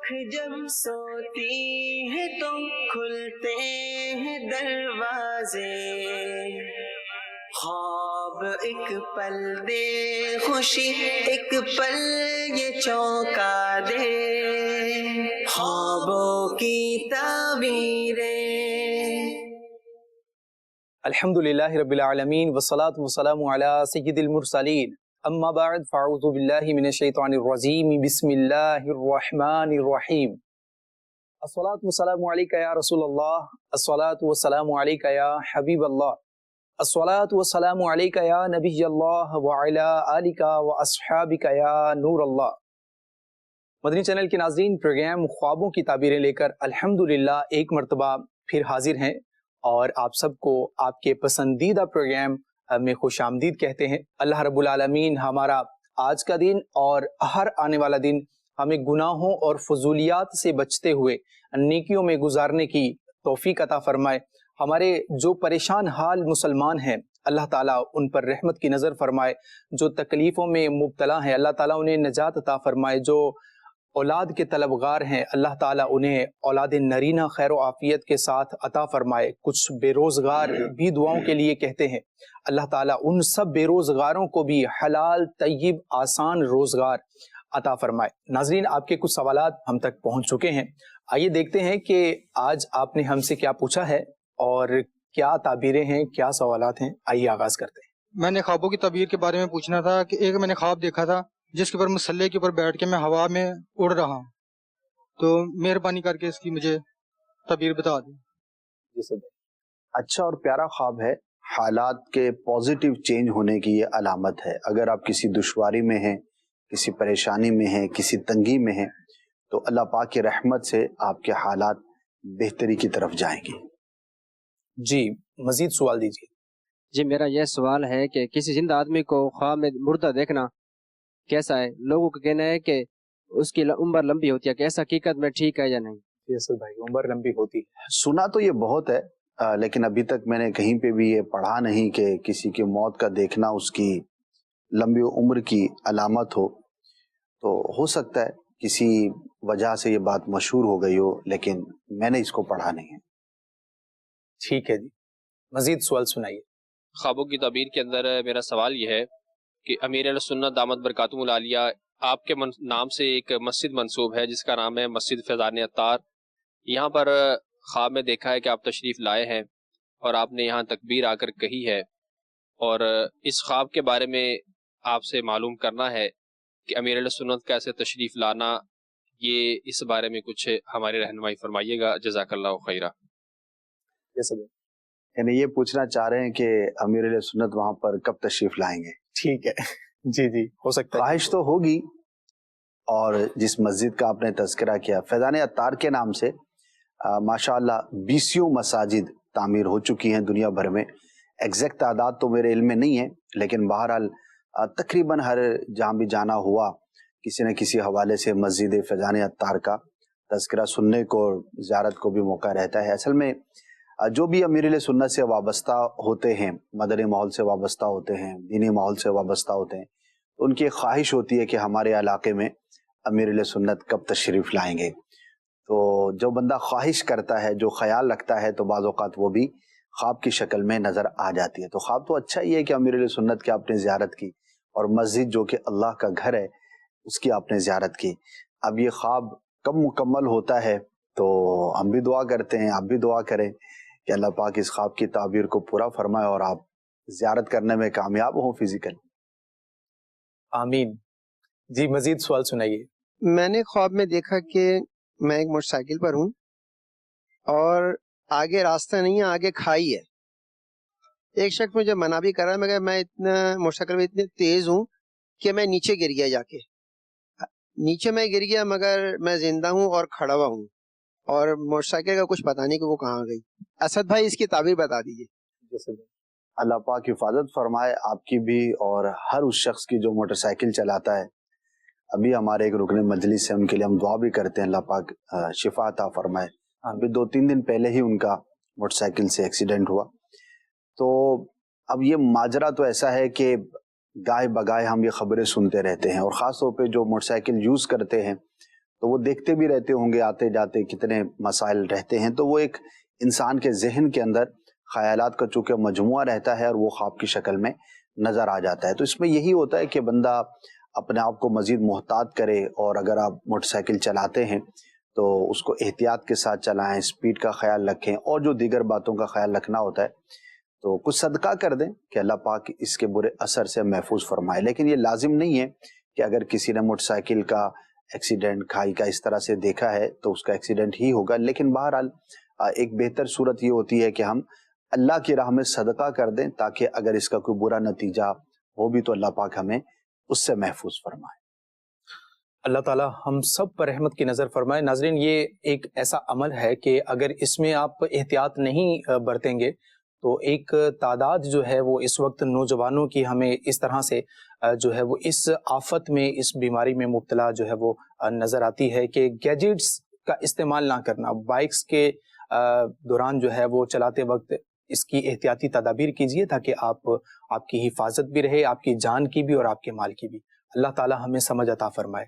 جب سوتی ہے تو کھلتے ہیں دروازے، خواب ایک پل دے خوشی ایک پل یہ چونکا دے، خوابوں کی تعبیریں۔ الحمدللہ رب العالمین والصلاة والسلام علی سید المرسلین، اما بعد فاعوذ باللہ من الشیطان الرجیم، بسم اللہ الرحمن الرحیم۔ الصلاة والسلام علیکہ یا رسول اللہ، الصلاة والسلام علیکہ یا حبیب اللہ، الصلاة والسلام علیکہ یا نبی اللہ وعلی آلکہ واصحابکہ یا نور اللہ۔ مدنی چینل کے ناظرین، پروگرام خوابوں کی تعبیریں لے کر الحمدللہ ایک مرتبہ پھر حاضر ہیں، اور آپ سب کو آپ کے پسندیدہ پروگرام میں خوش آمدید کہتے ہیں۔ اللہ رب العالمین ہمارا آج کا دن اور ہر آنے والا دن ہمیں گناہوں اور فضولیات سے بچتے ہوئے نیکیوں میں گزارنے کی توفیق عطا فرمائے۔ ہمارے جو پریشان حال مسلمان ہیں، اللہ تعالیٰ ان پر رحمت کی نظر فرمائے۔ جو تکلیفوں میں مبتلا ہیں، اللہ تعالیٰ انہیں نجات عطا فرمائے۔ جو اولاد کے طلبگار ہیں، اللہ تعالیٰ انہیں اولاد نرینہ خیر و عافیت کے ساتھ عطا فرمائے۔ کچھ بے روزگار بھی دعاؤں کے لیے کہتے ہیں، اللہ تعالیٰ ان سب بے روزگاروں کو بھی حلال طیب آسان روزگار عطا فرمائے۔ ناظرین، آپ کے کچھ سوالات ہم تک پہنچ چکے ہیں، آئیے دیکھتے ہیں کہ آج آپ نے ہم سے کیا پوچھا ہے اور کیا تعبیریں ہیں، کیا سوالات ہیں۔ آئیے آغاز کرتے ہیں۔ میں نے خوابوں کی تعبیر کے بارے میں پوچھنا تھا کہ ایک میں نے خواب دیکھا تھا جس کے اوپر مسلح کے اوپر بیٹھ کے میں ہوا میں اڑ رہا ہوں، تو مہربانی کر کے اس کی مجھے تعبیر بتا دیں۔ اچھا اور پیارا خواب ہے، حالات کے پازیٹیو چینج ہونے کی یہ علامت ہے۔ اگر آپ کسی دشواری میں ہیں، کسی پریشانی میں ہیں، کسی تنگی میں ہیں، تو اللہ پاک کی رحمت سے آپ کے حالات بہتری کی طرف جائیں گے۔ جی، مزید سوال دیجیے۔ جی، میرا یہ سوال ہے کہ کسی زندہ آدمی کو خواب میں مردہ دیکھنا کیسا ہے؟ لوگوں کا کہنا ہے کہ اس کی عمر لمبی ہوتی ہے، کہ ایسا حقیقت میں ٹھیک ہے یا نہیں؟ فیصل بھائی، عمر لمبی ہوتی ہے؟ سنا تو یہ بہت ہے، لیکن ابھی تک میں نے کہیں پہ بھی یہ پڑھا نہیں کہ کسی کی موت کا دیکھنا اس کی لمبی عمر کی علامت ہو۔ تو ہو سکتا ہے کسی وجہ سے یہ بات مشہور ہو گئی ہو، لیکن میں نے اس کو پڑھا نہیں ہے۔ ٹھیک ہے جی، مزید سوال سنائیے۔ خوابوں کی تعبیر کے اندر میرا سوال یہ ہے کہ امیر اہل سنت دامت برکاتہم العالیہ، آپ کے نام سے ایک مسجد منسوب ہے جس کا نام ہے مسجد فیضان عطار۔ یہاں پر خواب میں دیکھا ہے کہ آپ تشریف لائے ہیں اور آپ نے یہاں تکبیر آ کر کہی ہے، اور اس خواب کے بارے میں آپ سے معلوم کرنا ہے کہ امیر اہل سنت کا ایسے تشریف لانا، یہ اس بارے میں کچھ ہماری رہنمائی فرمائیے گا، جزاک اللہ خیرہ۔ یعنی یہ پوچھنا چاہ رہے ہیں کہ امیر اہل سنت وہاں پر کب تشریف لائیں گے؟ ٹھیک ہے، جی جی، ہو سکتا ہے، خواہش تو ہوگی۔ اور جس مسجد کا آپ نے تذکرہ کیا فیضان عطار کے نام سے، ماشاءاللہ 20 مساجد تعمیر ہو چکی ہیں دنیا بھر میں۔ ایگزیکٹ تعداد تو میرے علم میں نہیں ہے، لیکن بہرحال تقریباً ہر جہاں بھی جانا ہوا کسی نہ کسی حوالے سے مسجد فیضان عطار کا تذکرہ سننے کو، زیارت کو بھی موقع رہتا ہے۔ اصل میں جو بھی امیر اہل سنت سے وابستہ ہوتے ہیں، مدنی ماحول سے وابستہ ہوتے ہیں، دینی ماحول سے وابستہ ہوتے ہیں، ان کی خواہش ہوتی ہے کہ ہمارے علاقے میں امیر اہل سنت کب تشریف لائیں گے۔ تو جو بندہ خواہش کرتا ہے، جو خیال رکھتا ہے، تو بعض اوقات وہ بھی خواب کی شکل میں نظر آ جاتی ہے۔ تو خواب تو اچھا ہی ہے کہ امیر اہل سنت کی آپ نے زیارت کی، اور مسجد جو کہ اللہ کا گھر ہے اس کی آپ نے زیارت کی۔ اب یہ خواب کب مکمل ہوتا ہے تو ہم بھی دعا کرتے ہیں، آپ بھی دعا کریں کہ اللہ پاک اس خواب کی تعبیر کو پورا فرمائے اور آپ زیارت کرنے میں کامیاب ہوں فزیکل۔ آمین۔ جی، مزید سوال سنائیے۔ میں نے خواب میں دیکھا کہ میں ایک موٹر سائیکل پر ہوں اور آگے راستہ نہیں ہے، آگے کھائی ہے۔ ایک شخص مجھے منع بھی کر رہا ہے، مگر میں اتنا موٹر سائیکل میں اتنے تیز ہوں کہ میں نیچے گر گیا، جا کے نیچے میں گر گیا، مگر میں زندہ ہوں اور کھڑا ہوا ہوں، اور موٹر سائیکل کا کچھ پتہ نہیں کہ وہ کہاں گئی۔ اسد بھائی، اس کی تعبیر بتا دیجیے۔ اللہ پاک حفاظت فرمائے آپ کی بھی اور ہر اس شخص کی جو موٹر سائیکل چلاتا ہے۔ ابھی ہمارے ایک رکن مجلس سے ان کے لیے ہم دعا بھی کرتے ہیں، اللہ پاک شفا عطا فرمائے۔ ابھی 2-3 دن پہلے ہی ان کا موٹر سائیکل سے ایکسیڈنٹ ہوا۔ تو اب یہ ماجرا تو ایسا ہے کہ گائے بگائے ہم یہ خبریں سنتے رہتے ہیں، اور خاص طور پہ جو موٹر سائیکل یوز کرتے ہیں تو وہ دیکھتے بھی رہتے ہوں گے آتے جاتے کتنے مسائل رہتے ہیں، تو وہ ایک انسان کے ذہن کے اندر خیالات کا چونکہ مجموعہ رہتا ہے اور وہ خواب کی شکل میں نظر آ جاتا ہے۔ تو اس میں یہی ہوتا ہے کہ بندہ اپنے آپ کو مزید محتاط کرے، اور اگر آپ موٹر سائیکل چلاتے ہیں تو اس کو احتیاط کے ساتھ چلائیں، اسپیڈ کا خیال رکھیں، اور جو دیگر باتوں کا خیال رکھنا ہوتا ہے تو کچھ صدقہ کر دیں کہ اللہ پاک اس کے برے اثر سے محفوظ فرمائے۔ لیکن یہ لازم نہیں ہے کہ اگر کسی نے موٹر سائیکل کا ایکسیڈنٹ کھائی کا اس طرح سے دیکھا ہے تو اس کا ایکسیڈنٹ ہی ہوگا، لیکن بہرحال ایک بہتر صورت یہ ہوتی ہے کہ ہم اللہ کی راہ میں صدقہ کر دیں تاکہ اگر اس کا کوئی برا نتیجہ ہو بھی تو اللہ پاک ہمیں اس سے محفوظ فرمائے۔ اللہ تعالی ہم سب پر رحمت کی نظر فرمائے۔ ناظرین، یہ ایک ایسا عمل ہے کہ اگر اس میں آپ احتیاط نہیں برتیں گے تو ایک تعداد جو ہے وہ اس وقت نوجوانوں کی ہمیں اس طرح سے جو ہے وہ اس آفت میں، اس بیماری میں مبتلا جو ہے وہ نظر آتی ہے کہ گیجٹس کا استعمال نہ کرنا، بائکس کے دوران جو ہے وہ چلاتے وقت اس کی احتیاطی تدابیر کیجیے تاکہ آپ کی حفاظت بھی رہے، آپ کی جان کی بھی اور آپ کے مال کی بھی۔ اللہ تعالی ہمیں سمجھ عطا فرمائے۔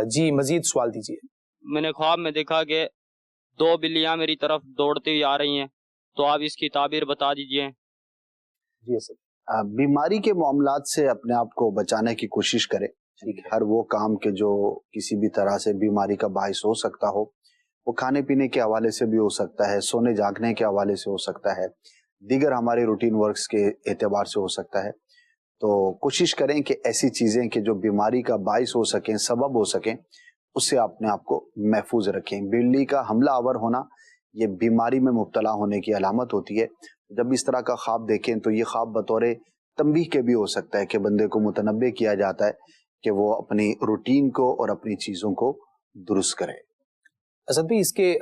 جی مزید سوال دیجیے۔ میں نے خواب میں دیکھا کہ 2 بلیاں میری طرف دوڑتی ہوئی آ رہی ہیں، تو آپ اس کی تعبیر بتا دیجئے۔ جی سر۔ بیماری کے معاملات سے اپنے آپ کو بچانے کی کوشش کرے۔ ہر وہ کام کے جو کسی بھی طرح سے بیماری کا باعث ہو سکتا ہو، وہ کھانے پینے کے حوالے سے بھی ہو سکتا ہے، سونے جاگنے کے حوالے سے ہو سکتا ہے، دیگر ہمارے روٹین ورکس کے اعتبار سے ہو سکتا ہے، تو کوشش کریں کہ ایسی چیزیں کہ جو بیماری کا باعث ہو سکیں، سبب ہو سکیں، اس سے اپنے آپ کو محفوظ رکھیں۔ بلی کا حملہ آور ہونا یہ بیماری میں مبتلا ہونے کی علامت ہوتی ہے۔ جب اس طرح کا خواب دیکھیں تو یہ خواب بطور تنبیہ کے بھی ہو سکتا ہے کہ بندے کو متنبہ کیا جاتا ہے کہ وہ اپنی روٹین کو اور اپنی چیزوں کو درست کرے۔ اسد بھائی، اس کے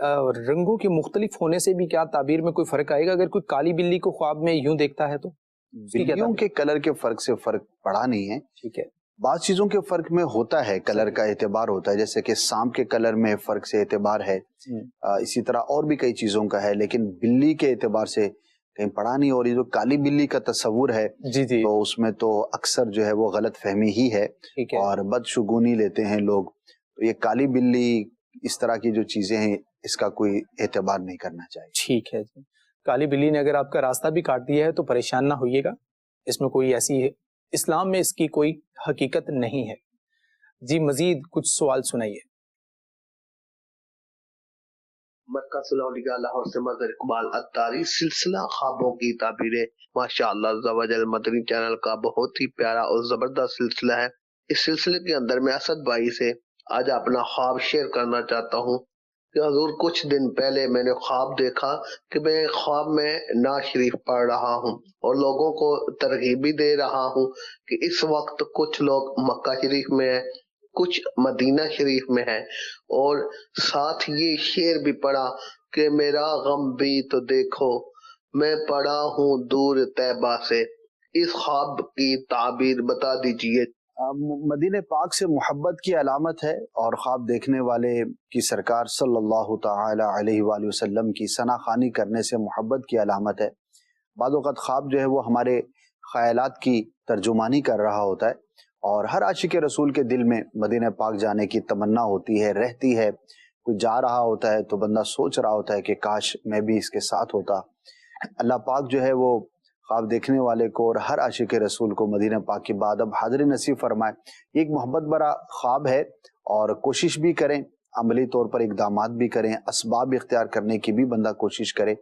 رنگوں کے مختلف ہونے سے بھی کیا تعبیر میں کوئی فرق آئے گا؟ اگر کوئی کالی بلی کو خواب میں یوں دیکھتا ہے تو بلیوں کے کلر کے فرق سے فرق پڑا نہیں ہے، ٹھیک ہے، بعض چیزوں کے فرق میں ہوتا ہے، کلر کا اعتبار ہوتا ہے، جیسے کہ سانپ کے کلر میں فرق سے اعتبار ہے، اسی طرح اور بھی کئی چیزوں کا ہے، لیکن بلی کے اعتبار سے کہیں پڑا نہیں۔ اور یہ جو کالی بلی کا تصور ہے جی جی، تو اس میں تو اکثر جو ہے وہ غلط فہمی ہی ہے ٹھیک ہے، اور بدشگونی لیتے ہیں لوگ۔ تو یہ کالی بلی اس طرح کی جو چیزیں ہیں اس کا کوئی اعتبار نہیں کرنا چاہیے۔ ٹھیک ہے جی۔ کالی بلی نے اگر آپ کا راستہ بھی کاٹ دیا ہے تو پریشان نہ ہوئیے گا، اس میں کوئی ایسی اسلام میں اس کی کوئی حقیقت نہیں ہے۔ جی مزید کچھ سوال سنائیے۔ مرکز الاولیاء لاہور سے مظہر اقبال اتاری، سلسلہ خوابوں کی تعبیریں ماشاءاللہ عز و جل مدنی چینل کا بہت ہی پیارا اور زبردست سلسلہ ہے۔ اس سلسلے کے اندر میں اسد بھائی سے آج اپنا خواب شیئر کرنا چاہتا ہوں کہ حضور کچھ دن پہلے میں نے خواب دیکھا کہ میں خواب میں نعت شریف پڑھ رہا ہوں اور لوگوں کو ترغیب بھی دے رہا ہوں کہ اس وقت کچھ لوگ مکہ شریف میں ہیں، کچھ مدینہ شریف میں ہے، اور ساتھ یہ شعر بھی پڑھا کہ میرا غم بھی تو دیکھو میں پڑا ہوں دور طیبہ سے۔ اس خواب کی تعبیر بتا دیجئے۔ مدینہ پاک سے محبت کی علامت ہے اور خواب دیکھنے والے کی سرکار صلی اللہ تعالی علیہ وآلہ وسلم کی ثنا خوانی کرنے سے محبت کی علامت ہے۔ بعض اوقات خواب جو ہے وہ ہمارے خیالات کی ترجمانی کر رہا ہوتا ہے، اور ہر عاشق رسول کے دل میں مدینہ پاک جانے کی تمنا ہوتی ہے، رہتی ہے۔ کوئی جا رہا ہوتا ہے تو بندہ سوچ رہا ہوتا ہے کہ کاش میں بھی اس کے ساتھ ہوتا۔ اللہ پاک جو ہے وہ خواب دیکھنے والے کو اور ہر عاشق رسول کو مدینہ پاک کی بعد اب حاضر نصیب فرمائے۔ یہ ایک محبت بھرا خواب ہے، اور کوشش بھی کریں، عملی طور پر اقدامات بھی کریں، اسباب اختیار کرنے کی بھی بندہ کوشش کرے،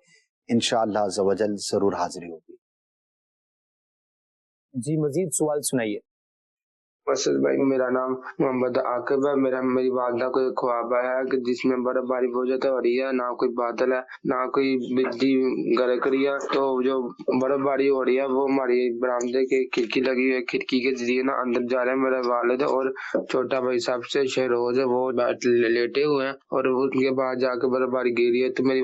انشاءاللہ عز و جل ضرور حاضری ہوگی۔ جی مزید سوال سنائیے۔ اسد بھائی، میرا نام محمد عاقب ہے۔ میری والدہ کو ایک خواب آیا ہے کہ جس میں برف باری بہت زیادہ ہو رہی ہے، نہ کوئی بادل ہے نہ کوئی بجلی گرک رہی ہے، تو جو برف باری ہو رہی ہے وہ ہماری برآمدے کے کھڑکی لگی ہوئی ہے، کھڑکی کے ذریعے نا اندر جا رہے ہیں میرے والد اور چھوٹا بھائی صاحب سے شہروز ہے، وہ لیٹے ہوئے ہیں، اور ان کے بعد جا کے برف باری گری ہے، تو میری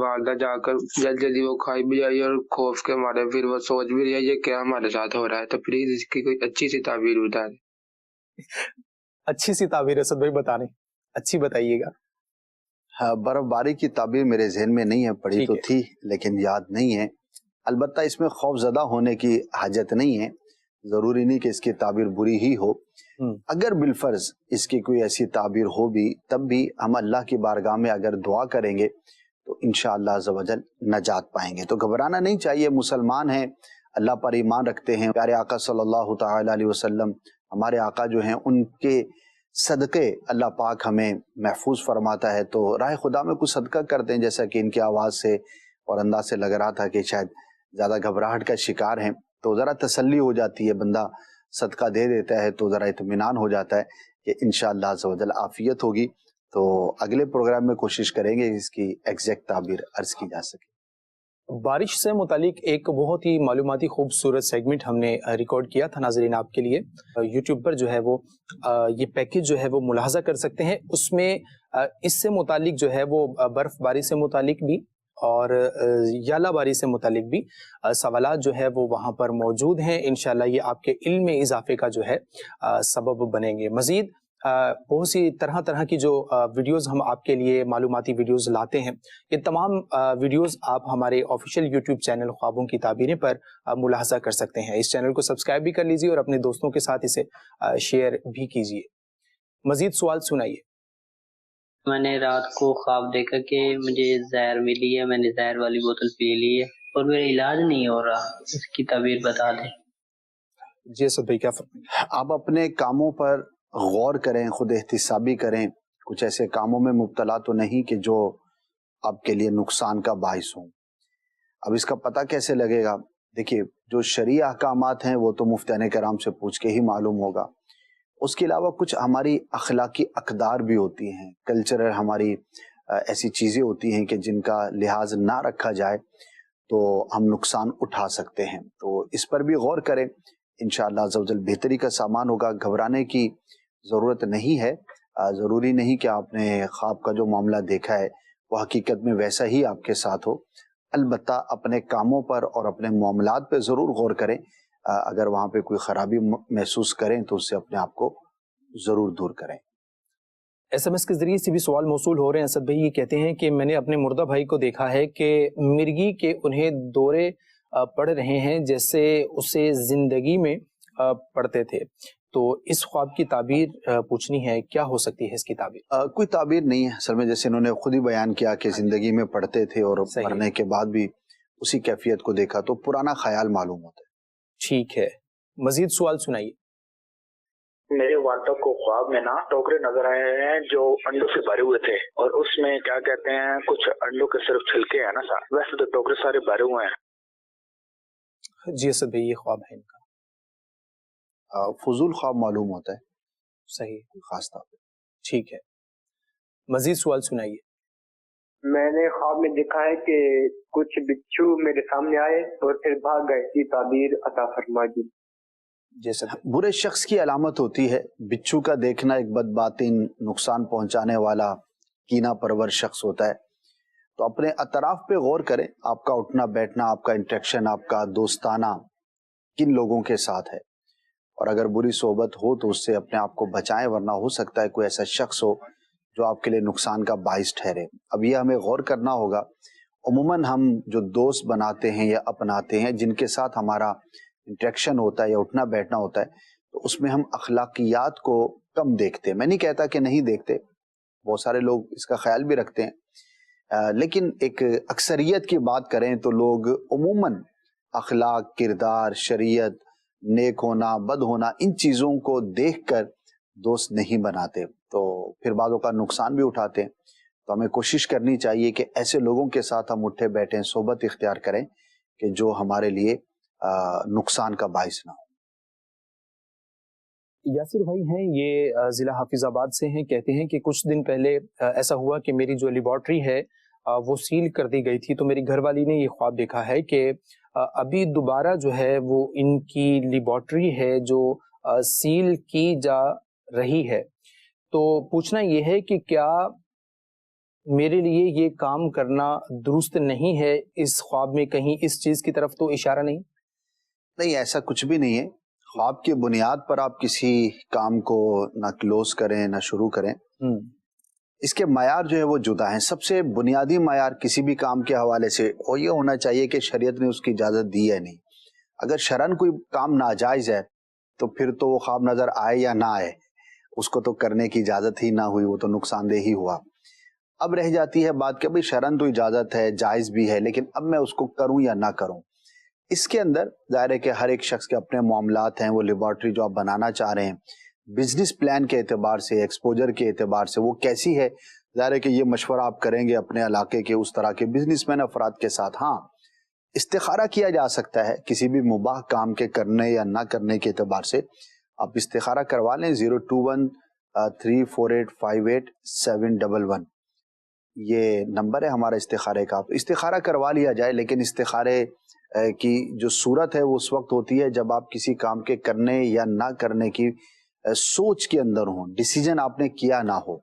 والدہ جا کر جلدی وہ کھائی بھی آئی اور خوف کے مارے پھر وہ سوچ بھی رہی ہے یہ کیا ہمارے ساتھ ہو رہا ہے۔ تو پلیز اس کی کوئی اچھی سی تعبیر بتا دیں۔ اچھی سی تعبیر اسد بھائی بتا رہے ہیں، اچھی بتائیے گا۔ ہاں، برف باری کی تعبیر میرے ذہن میں نہیں ہے، پڑھی تو تھی لیکن یاد نہیں ہے۔ البتہ اس میں خوف زدہ ہونے کی حاجت نہیں ہے، ضروری نہیں کہ اس کی تعبیر بری ہی ہو. اگر بالفرض اس کی کوئی ایسی تعبیر ہو بھی تب بھی ہم اللہ کی بارگاہ میں اگر دعا کریں گے تو انشاءاللہ عز و جل نجات پائیں گے. تو گھبرانا نہیں چاہیے، مسلمان ہیں، اللہ پر ایمان رکھتے ہیں. پیارے آقا صلی اللہ تعالی علیہ وسلم ہمارے آقا جو ہیں ان کے صدقے اللہ پاک ہمیں محفوظ فرماتا ہے. تو راہ خدا میں کچھ صدقہ کرتے ہیں، جیسا کہ ان کی آواز سے اور انداز سے لگ رہا تھا کہ شاید زیادہ گھبراہٹ کا شکار ہیں. تو ذرا تسلی ہو جاتی ہے، بندہ صدقہ دے دیتا ہے تو ذرا اطمینان ہو جاتا ہے کہ انشاءاللہ عز و جل عافیت ہوگی. تو اگلے پروگرام میں کوشش کریں گے اس کی ایگزیکٹ تعبیر عرض کی جا سکے. بارش سے متعلق ایک بہت ہی معلوماتی خوبصورت سیگمنٹ ہم نے ریکارڈ کیا تھا ناظرین آپ کے لیے. یوٹیوب پر جو ہے وہ یہ پیکج جو ہے وہ ملاحظہ کر سکتے ہیں. اس میں اس سے متعلق جو ہے وہ برف باری سے متعلق بھی اور یالہ باری سے متعلق بھی سوالات جو ہے وہ وہاں پر موجود ہیں. انشاءاللہ یہ آپ کے علم میں اضافے کا جو ہے سبب بنیں گے. مزید بہت سی طرح طرح کی جو ویڈیوز ہم آپ کے لیے معلوماتی ویڈیوز لاتے ہیں، یہ تمام ویڈیوز آپ ہمارے آفیشیل یوٹیوب چینل خوابوں کی تعبیریں پر ملاحظہ کر سکتے ہیں. اس چینل کو سبسکرائب بھی کر لیجئے اور اپنے دوستوں کے ساتھ اسے شیئر بھی کیجئے. مزید سوال سنائیے. میں نے رات کو خواب دیکھا کہ مجھے زہر ملی ہے، میں نے زہر والی بوتل پی لی ہے اور میرا علاج نہیں ہو رہا، اس کی تعبیر بتا دیں. جی اسد بھائی کیا فرمائیں؟ آپ اپنے کاموں پر غور کریں، خود احتسابی کریں. کچھ ایسے کاموں میں مبتلا تو نہیں کہ جو آپ کے لیے نقصان کا باعث ہوں. اب اس کا پتہ کیسے لگے گا؟ دیکھیے جو شرعی احکامات ہیں وہ تو مفتیان کرام سے پوچھ کے ہی معلوم ہوگا. اس کے علاوہ کچھ ہماری اخلاقی اقدار بھی ہوتی ہیں، کلچرل ہماری ایسی چیزیں ہوتی ہیں کہ جن کا لحاظ نہ رکھا جائے تو ہم نقصان اٹھا سکتے ہیں. تو اس پر بھی غور کریں، انشاءاللہ عز و جل بہتری کا سامان ہوگا. گھبرانے کی ضرورت نہیں ہے. ضروری نہیں کہ آپ نے خواب کا جو معاملہ دیکھا ہے وہ حقیقت میں ویسا ہی آپ کے ساتھ ہو. البتہ اپنے کاموں پر اور اپنے معاملات پہ ضرور غور کریں. اگر وہاں پہ کوئی خرابی محسوس کریں تو اس سے اپنے آپ کو ضرور دور کریں. ایس ایم ایس کے ذریعے سے بھی سوال موصول ہو رہے ہیں. اسد بھائی یہ کہتے ہیں کہ میں نے اپنے مردہ بھائی کو دیکھا ہے کہ مرگی کے انہیں دورے پڑ رہے ہیں جیسے اسے زندگی میں پڑھتے تھے. تو اس خواب کی تعبیر پوچھنی ہے، کیا ہو سکتی ہے اس کی تعبیر؟ کوئی تعبیر نہیں ہے اصل میں، جیسے انہوں نے خود ہی بیان کیا کہ زندگی میں پڑھتے تھے اور مرنے کے بعد بھی اسی کیفیت کو دیکھا، تو پرانا خیال معلوم ہوتا ہے. ٹھیک ہے، مزید سوال سنائیے. میرے والدہ کو خواب میں نا ٹوکرے نظر آئے ہیں جو انڈوں سے بھرے ہوئے تھے، اور اس میں کیا کہتے ہیں کچھ انڈوں کے صرف چھلکے ہیں نا سر، ویسے تو ٹوکرے سارے بھرے ہوئے ہیں. جی اسد بھائی یہ خواب ہے ان کا. فضول خواب معلوم ہوتا ہے. صحیح، خاص طور پہ. ٹھیک ہے، مزید سوال سنائیے. میں نے خواب میں دیکھا ہے کہ کچھ بچھو میرے سامنے آئے اور پھر بھاگ گئے، کی تعبیر عطا فرما دی. جیسے برے شخص کی علامت ہوتی ہے بچھو کا دیکھنا. ایک بد باطن نقصان پہنچانے والا کینہ پرور شخص ہوتا ہے. تو اپنے اطراف پہ غور کریں. آپ کا اٹھنا بیٹھنا، آپ کا انٹریکشن، آپ کا دوستانہ کن لوگوں کے ساتھ ہے، اور اگر بری صحبت ہو تو اس سے اپنے آپ کو بچائیں، ورنہ ہو سکتا ہے کوئی ایسا شخص ہو جو آپ کے لیے نقصان کا باعث ٹھہرے. اب یہ ہمیں غور کرنا ہوگا. عموماً ہم جو دوست بناتے ہیں یا اپناتے ہیں، جن کے ساتھ ہمارا انٹریکشن ہوتا ہے یا اٹھنا بیٹھنا ہوتا ہے، تو اس میں ہم اخلاقیات کو کم دیکھتے ہیں. میں نہیں کہتا کہ نہیں دیکھتے، بہت سارے لوگ اس کا خیال بھی رکھتے ہیں، لیکن ایک اکثریت کی بات کریں تو لوگ عموماً اخلاق، کردار، شریعت، نیک ہونا، بد ہونا، ان چیزوں کو دیکھ کر دوست نہیں بناتے، تو پھر بعضوں کا نقصان بھی اٹھاتے ہیں. تو ہمیں کوشش کرنی چاہیے کہ ایسے لوگوں کے ساتھ ہم اٹھے بیٹھیں، صحبت اختیار کریں کہ جو ہمارے لیے نقصان کا باعث نہ ہو. یاسر بھائی ہیں، یہ ضلع حافظ آباد سے ہیں. کہتے ہیں کہ کچھ دن پہلے ایسا ہوا کہ میری جو لیبارٹری ہے وہ سیل کر دی گئی تھی. تو میری گھر والی نے یہ خواب دیکھا ہے کہ ابھی دوبارہ جو ہے وہ ان کی لیبارٹری ہے جو سیل کی جا رہی ہے. تو پوچھنا یہ ہے کہ کیا میرے لیے یہ کام کرنا درست نہیں ہے؟ اس خواب میں کہیں اس چیز کی طرف تو اشارہ نہیں؟ نہیں، ایسا کچھ بھی نہیں ہے. خواب کی بنیاد پر آپ کسی کام کو نہ کلوز کریں نہ شروع کریں. اس کے معیار جو ہے وہ جدا ہیں. سب سے بنیادی معیار کسی بھی کام کے حوالے سے وہ یہ ہونا چاہیے کہ شریعت نے اس کی اجازت دی ہے نہیں. اگر شرعن کوئی کام ناجائز ہے تو پھر تو وہ خواب نظر آئے یا نہ آئے اس کو تو کرنے کی اجازت ہی نہ ہوئی, وہ تو نقصان دہ ہی ہوا. اب رہ جاتی ہے بات کہ بھئی شرعاً تو اجازت ہے, جائز بھی ہے, لیکن اب میں اس کو کروں یا نہ کروں. اس کے اندر ظاہر ہے کہ ہر ایک شخص کے اپنے معاملات ہیں, وہ لیبارٹری جو آپ بنانا چاہ رہے ہیں بزنس پلان کے اعتبار سے, ایکسپوجر کے اعتبار سے وہ کیسی ہے, ظاہر ہے کہ یہ مشورہ آپ کریں گے اپنے علاقے کے اس طرح کے بزنس مین افراد کے ساتھ. ہاں استخارہ کیا جا سکتا ہے کسی بھی مباح کام کے کرنے یا نہ کرنے کے اعتبار سے, آپ استخارہ کروا لیں. 02134858711 یہ نمبر ہے ہمارا استخارے کا, آپ استخارہ کروا لیا جائے. لیکن استخارے کی جو صورت ہے وہ اس وقت ہوتی ہے جب آپ کسی کام کے کرنے یا نہ کرنے کی سوچ کے اندر ہوں, ڈیسیجن آپ نے کیا نہ ہو.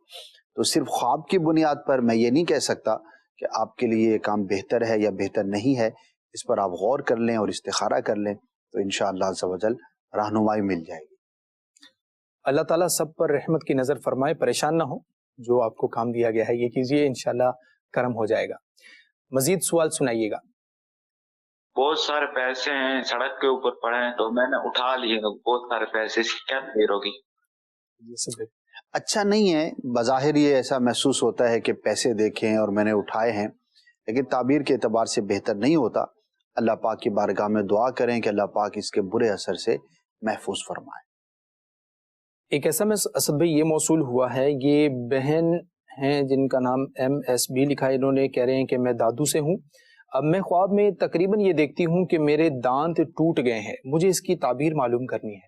تو صرف خواب کی بنیاد پر میں یہ نہیں کہہ سکتا کہ آپ کے لیے یہ کام بہتر ہے یا بہتر نہیں ہے. اس پر آپ غور کر لیں اور استخارہ کر لیں تو انشاءاللہ عز و جل رہنمائی مل جائے گی. اللہ تعالیٰ سب پر رحمت کی نظر فرمائے. پریشان نہ ہو, جو آپ کو کام دیا گیا ہے یہ کیجئے, انشاءاللہ کرم ہو جائے گا. مزید سوال سنائیے گا. بہت سارے پیسے ہیں سڑک کے اوپر پڑے ہیں تو میں نے اٹھا لیے, بہت سارے پیسے, اس کی کیا دیر ہوگی؟ اچھا نہیں ہے, بظاہر یہ ایسا محسوس ہوتا ہے کہ پیسے دیکھیں اور میں نے اٹھائے ہیں, لیکن تعبیر کے اعتبار سے بہتر نہیں ہوتا. اللہ پاک کی بارگاہ میں دعا کریں کہ اللہ پاک اس کے برے اثر سے محفوظ فرمائے. ایک ایسا میں اسد بھائی یہ موصول ہوا ہے, یہ بہن ہیں جن کا نام MSB لکھا ہے, انہوں نے کہہ رہے ہیں کہ میں دادو سے ہوں. اب میں خواب میں تقریباً یہ دیکھتی ہوں کہ میرے دانت ٹوٹ گئے ہیں, مجھے اس کی تعبیر معلوم کرنی ہے.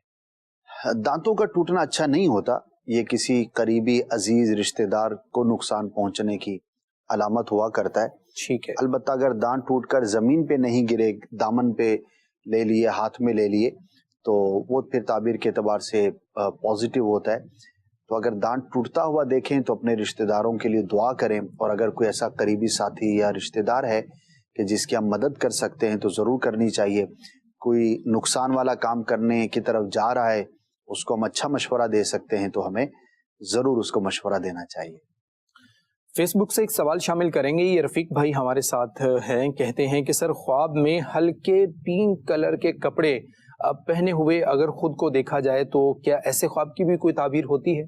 دانتوں کا ٹوٹنا اچھا نہیں ہوتا, یہ کسی قریبی عزیز رشتہ دار کو نقصان پہنچنے کی علامت ہوا کرتا ہے. ٹھیک ہے. البتہ اگر دانت ٹوٹ کر زمین پہ نہیں گرے, دامن پہ لے لیے, ہاتھ میں لے لیے, تو وہ پھر تعبیر کے اعتبار سے پازیٹیو ہوتا ہے. تو اگر دانت ٹوٹتا ہوا دیکھیں تو اپنے رشتہ داروں کے لیے دعا کریں, اور اگر کوئی ایسا قریبی ساتھی یا رشتہ دار ہے کہ جس کی ہم مدد کر سکتے ہیں تو ضرور کرنی چاہیے. کوئی نقصان والا کام کرنے کی طرف جا رہا ہے, اس کو ہم اچھا مشورہ دے سکتے ہیں تو ہمیں ضرور اس کو مشورہ دینا چاہیے. فیس بک سے ایک سوال شامل کریں گے. یہ رفیق بھائی ہمارے ساتھ ہیں, کہتے ہیں کہ سر خواب میں ہلکے پینک کلر کے کپڑے پہنے ہوئے اگر خود کو دیکھا جائے تو کیا ایسے خواب کی بھی کوئی تعبیر ہوتی ہے؟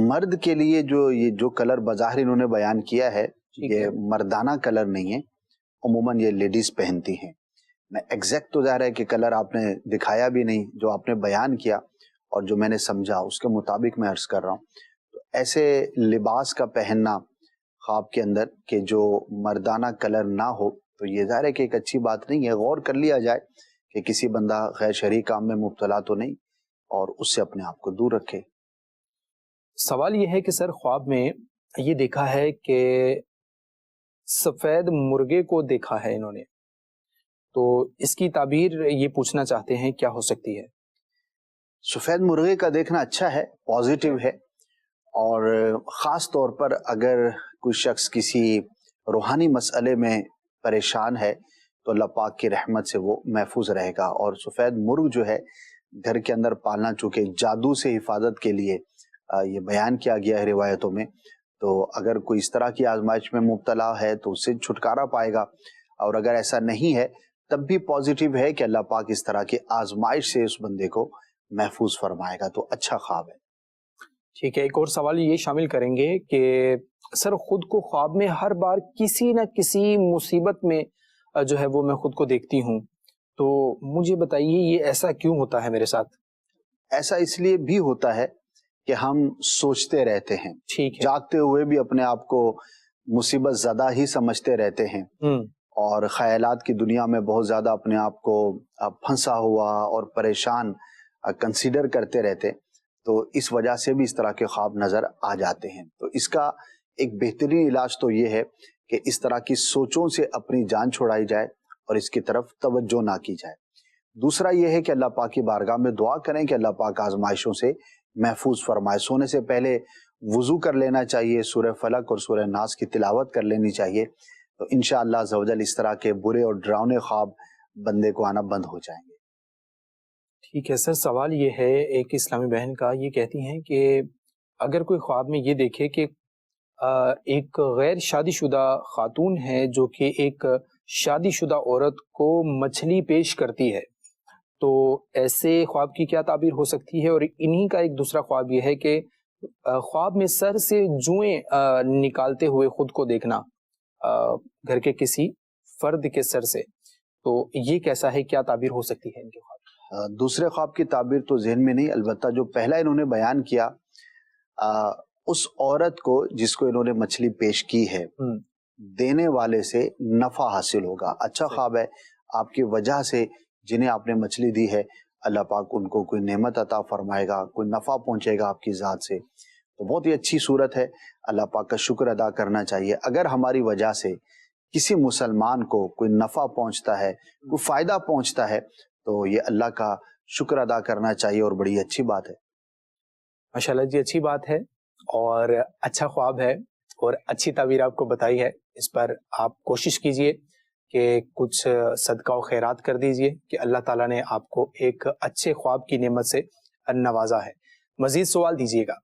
مرد کے لیے جو کلر بظاہر انہوں نے بیان کیا ہے یہ مردانہ کلر نہیں ہے, عموماً یہ لیڈیز پہنتی ہیں. میں ایگزیکٹ تو ظاہر ہے کہ کلر آپ نے دکھایا بھی نہیں, جو آپ نے بیان کیا اور جو میں نے سمجھا اس کے مطابق میں عرض کر رہا ہوں. تو ایسے لباس کا پہننا خواب کے اندر کہ جو مردانہ کلر نہ ہو تو یہ ظاہر ہے کہ ایک اچھی بات نہیں ہے. غور کر لیا جائے کہ کسی بندہ غیر شرعی کام میں مبتلا تو نہیں, اور اس سے اپنے آپ کو دور رکھے. سوال یہ ہے کہ سر خواب میں یہ دیکھا ہے کہ سفید مرغے کو دیکھا ہے انہوں نے, تو اس کی تعبیر یہ پوچھنا چاہتے ہیں کیا ہو سکتی ہے؟ سفید مرغے کا دیکھنا اچھا ہے, پازیٹیو ہے, اور خاص طور پر اگر کوئی شخص کسی روحانی مسئلے میں پریشان ہے تو اللہ پاک کی رحمت سے وہ محفوظ رہے گا. اور سفید مرغ جو ہے گھر کے اندر پالنا چونکہ جادو سے حفاظت کے لیے یہ بیان کیا گیا ہے روایتوں میں, تو اگر کوئی اس طرح کی آزمائش میں مبتلا ہے تو اس سے چھٹکارا پائے گا, اور اگر ایسا نہیں ہے تب بھی پازیٹیو ہے کہ اللہ پاک اس طرح کی آزمائش سے اس بندے کو محفوظ فرمائے گا. تو اچھا خواب ہے. ٹھیک ہے. ایک اور سوال یہ شامل کریں گے کہ سر خود کو خواب میں ہر بار کسی نہ کسی مصیبت میں جو ہے وہ میں خود کو دیکھتی ہوں, تو مجھے بتائیے یہ ایسا کیوں ہوتا ہے میرے ساتھ؟ ایسا اس لیے بھی ہوتا ہے کہ ہم سوچتے رہتے ہیں, جاگتے ہوئے بھی اپنے آپ کو مصیبت زدہ ہی سمجھتے رہتے ہیں, اور خیالات کی دنیا میں بہت زیادہ اپنے آپ کو پھنسا ہوا اور پریشان کنسیڈر کرتے رہتے, تو اس وجہ سے بھی اس طرح کے خواب نظر آ جاتے ہیں. تو اس کا ایک بہترین علاج تو یہ ہے کہ اس طرح کی سوچوں سے اپنی جان چھڑائی جائے اور اس کی طرف توجہ نہ کی جائے. دوسرا یہ ہے کہ اللہ پاک کی بارگاہ میں دعا کریں کہ اللہ پاک آزمائشوں سے محفوظ فرمائے. سونے سے پہلے وضو کر لینا چاہیے, سورہ فلق اور سورہ ناس کی تلاوت کر لینی چاہیے, تو انشاءاللہ عز و جل اس طرح کے برے اور ڈراؤنے خواب بندے کو آنا بند ہو جائیں گے. ٹھیک ہے سر. سوال یہ ہے ایک اسلامی بہن کا, یہ کہتی ہیں کہ اگر کوئی خواب میں یہ دیکھے کہ ایک غیر شادی شدہ خاتون ہے جو کہ ایک شادی شدہ عورت کو مچھلی پیش کرتی ہے, تو ایسے خواب کی کیا تعبیر ہو سکتی ہے؟ اور انہی کا ایک دوسرا خواب یہ ہے کہ خواب میں سر سے جوئیں نکالتے ہوئے خود کو دیکھنا گھر کے کسی فرد کے سر سے، تو یہ کیسا ہے، کیا تعبیر ہو سکتی ہے ان کے خواب؟ دوسرے خواب کی تعبیر تو ذہن میں نہیں، البتہ جو پہلا انہوں نے بیان کیا اس عورت کو جس کو انہوں نے مچھلی پیش کی ہے دینے والے سے نفع حاصل ہوگا. اچھا خواب ہے، آپ کی وجہ سے جنہیں آپ نے مچھلی دی ہے اللہ پاک ان کو کوئی نعمت عطا فرمائے گا، کوئی نفع پہنچے گا آپ کی ذات سے، تو بہت ہی اچھی صورت ہے. اللہ پاک کا شکر ادا کرنا چاہیے. اگر ہماری وجہ سے کسی مسلمان کو کوئی نفع پہنچتا ہے، کوئی فائدہ پہنچتا ہے، تو یہ اللہ کا شکر ادا کرنا چاہیے اور بڑی اچھی بات ہے. ماشاءاللہ جی، اچھی بات ہے اور اچھا خواب ہے اور اچھی تعبیر آپ کو بتائی ہے. اس پر آپ کوشش کیجئے کہ کچھ صدقہ و خیرات کر دیجئے کہ اللہ تعالیٰ نے آپ کو ایک اچھے خواب کی نعمت سے نوازا ہے. مزید سوال دیجئے گا.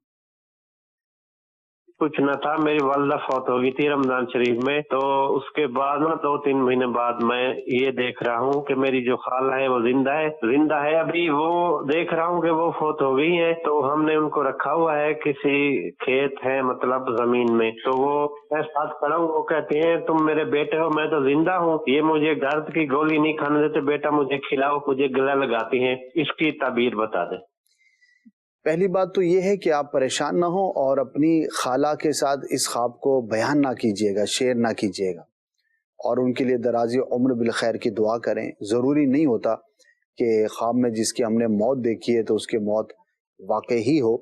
پوچھنا تھا، میری والدہ فوت ہو گئی تھی رمضان شریف میں، تو اس کے بعد نا 2-3 مہینے بعد میں یہ دیکھ رہا ہوں کہ میری جو خالہ ہے وہ زندہ ہے ابھی. وہ دیکھ رہا ہوں کہ وہ فوت ہو گئی ہے، تو ہم نے ان کو رکھا ہوا ہے کسی کھیت ہے مطلب زمین میں. تو وہ میں ساتھ کھڑا ہوں، وہ کہتے ہیں تم میرے بیٹے ہو، میں تو زندہ ہوں، یہ مجھے درد کی گولی نہیں کھانے دیتے، بیٹا مجھے کھلاؤ، مجھے گلہ لگاتی ہیں. اس کی تعبیر بتا دیں. پہلی بات تو یہ ہے کہ آپ پریشان نہ ہوں اور اپنی خالہ کے ساتھ اس خواب کو بیان نہ کیجیے گا، شیئر نہ کیجیے گا، اور ان کے لیے درازی عمر بالخیر کی دعا کریں. ضروری نہیں ہوتا کہ خواب میں جس کی ہم نے موت دیکھی ہے تو اس کی موت واقع ہی ہو.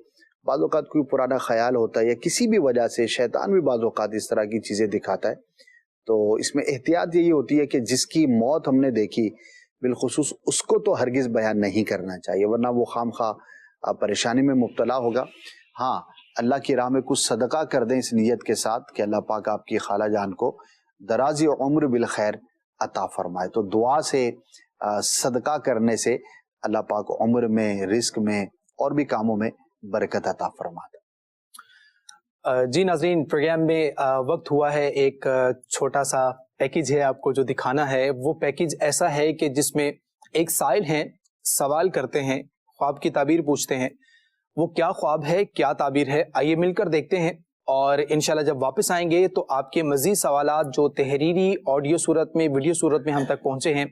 بعض اوقات کوئی پرانا خیال ہوتا ہے یا کسی بھی وجہ سے شیطان بھی بعض اوقات اس طرح کی چیزیں دکھاتا ہے. تو اس میں احتیاط یہی ہوتی ہے کہ جس کی موت ہم نے دیکھی بالخصوص اس کو تو ہرگز بیان نہیں کرنا چاہیے، ورنہ وہ خام خواہ پریشانی میں مبتلا ہوگا. ہاں، اللہ کی راہ میں کچھ صدقہ کر دیں اس نیت کے ساتھ کہ اللہ پاک آپ کی خالہ جان کو درازی عمر بالخیر عطا فرمائے. تو دعا سے، صدقہ کرنے سے اللہ پاک عمر میں، رزق میں اور بھی کاموں میں برکت عطا فرماتا. جی ناظرین، پروگرام میں وقت ہوا ہے، ایک چھوٹا سا پیکیج ہے آپ کو جو دکھانا ہے. وہ پیکیج ایسا ہے کہ جس میں ایک سائل ہیں، سوال کرتے ہیں، خواب کی تعبیر پوچھتے ہیں. وہ کیا خواب ہے، کیا تعبیر ہے، آئیے مل کر دیکھتے ہیں. اور انشاءاللہ جب واپس آئیں گے تو آپ کے مزید سوالات جو تحریری آڈیو صورت میں، ویڈیو صورت میں ہم تک پہنچے ہیں،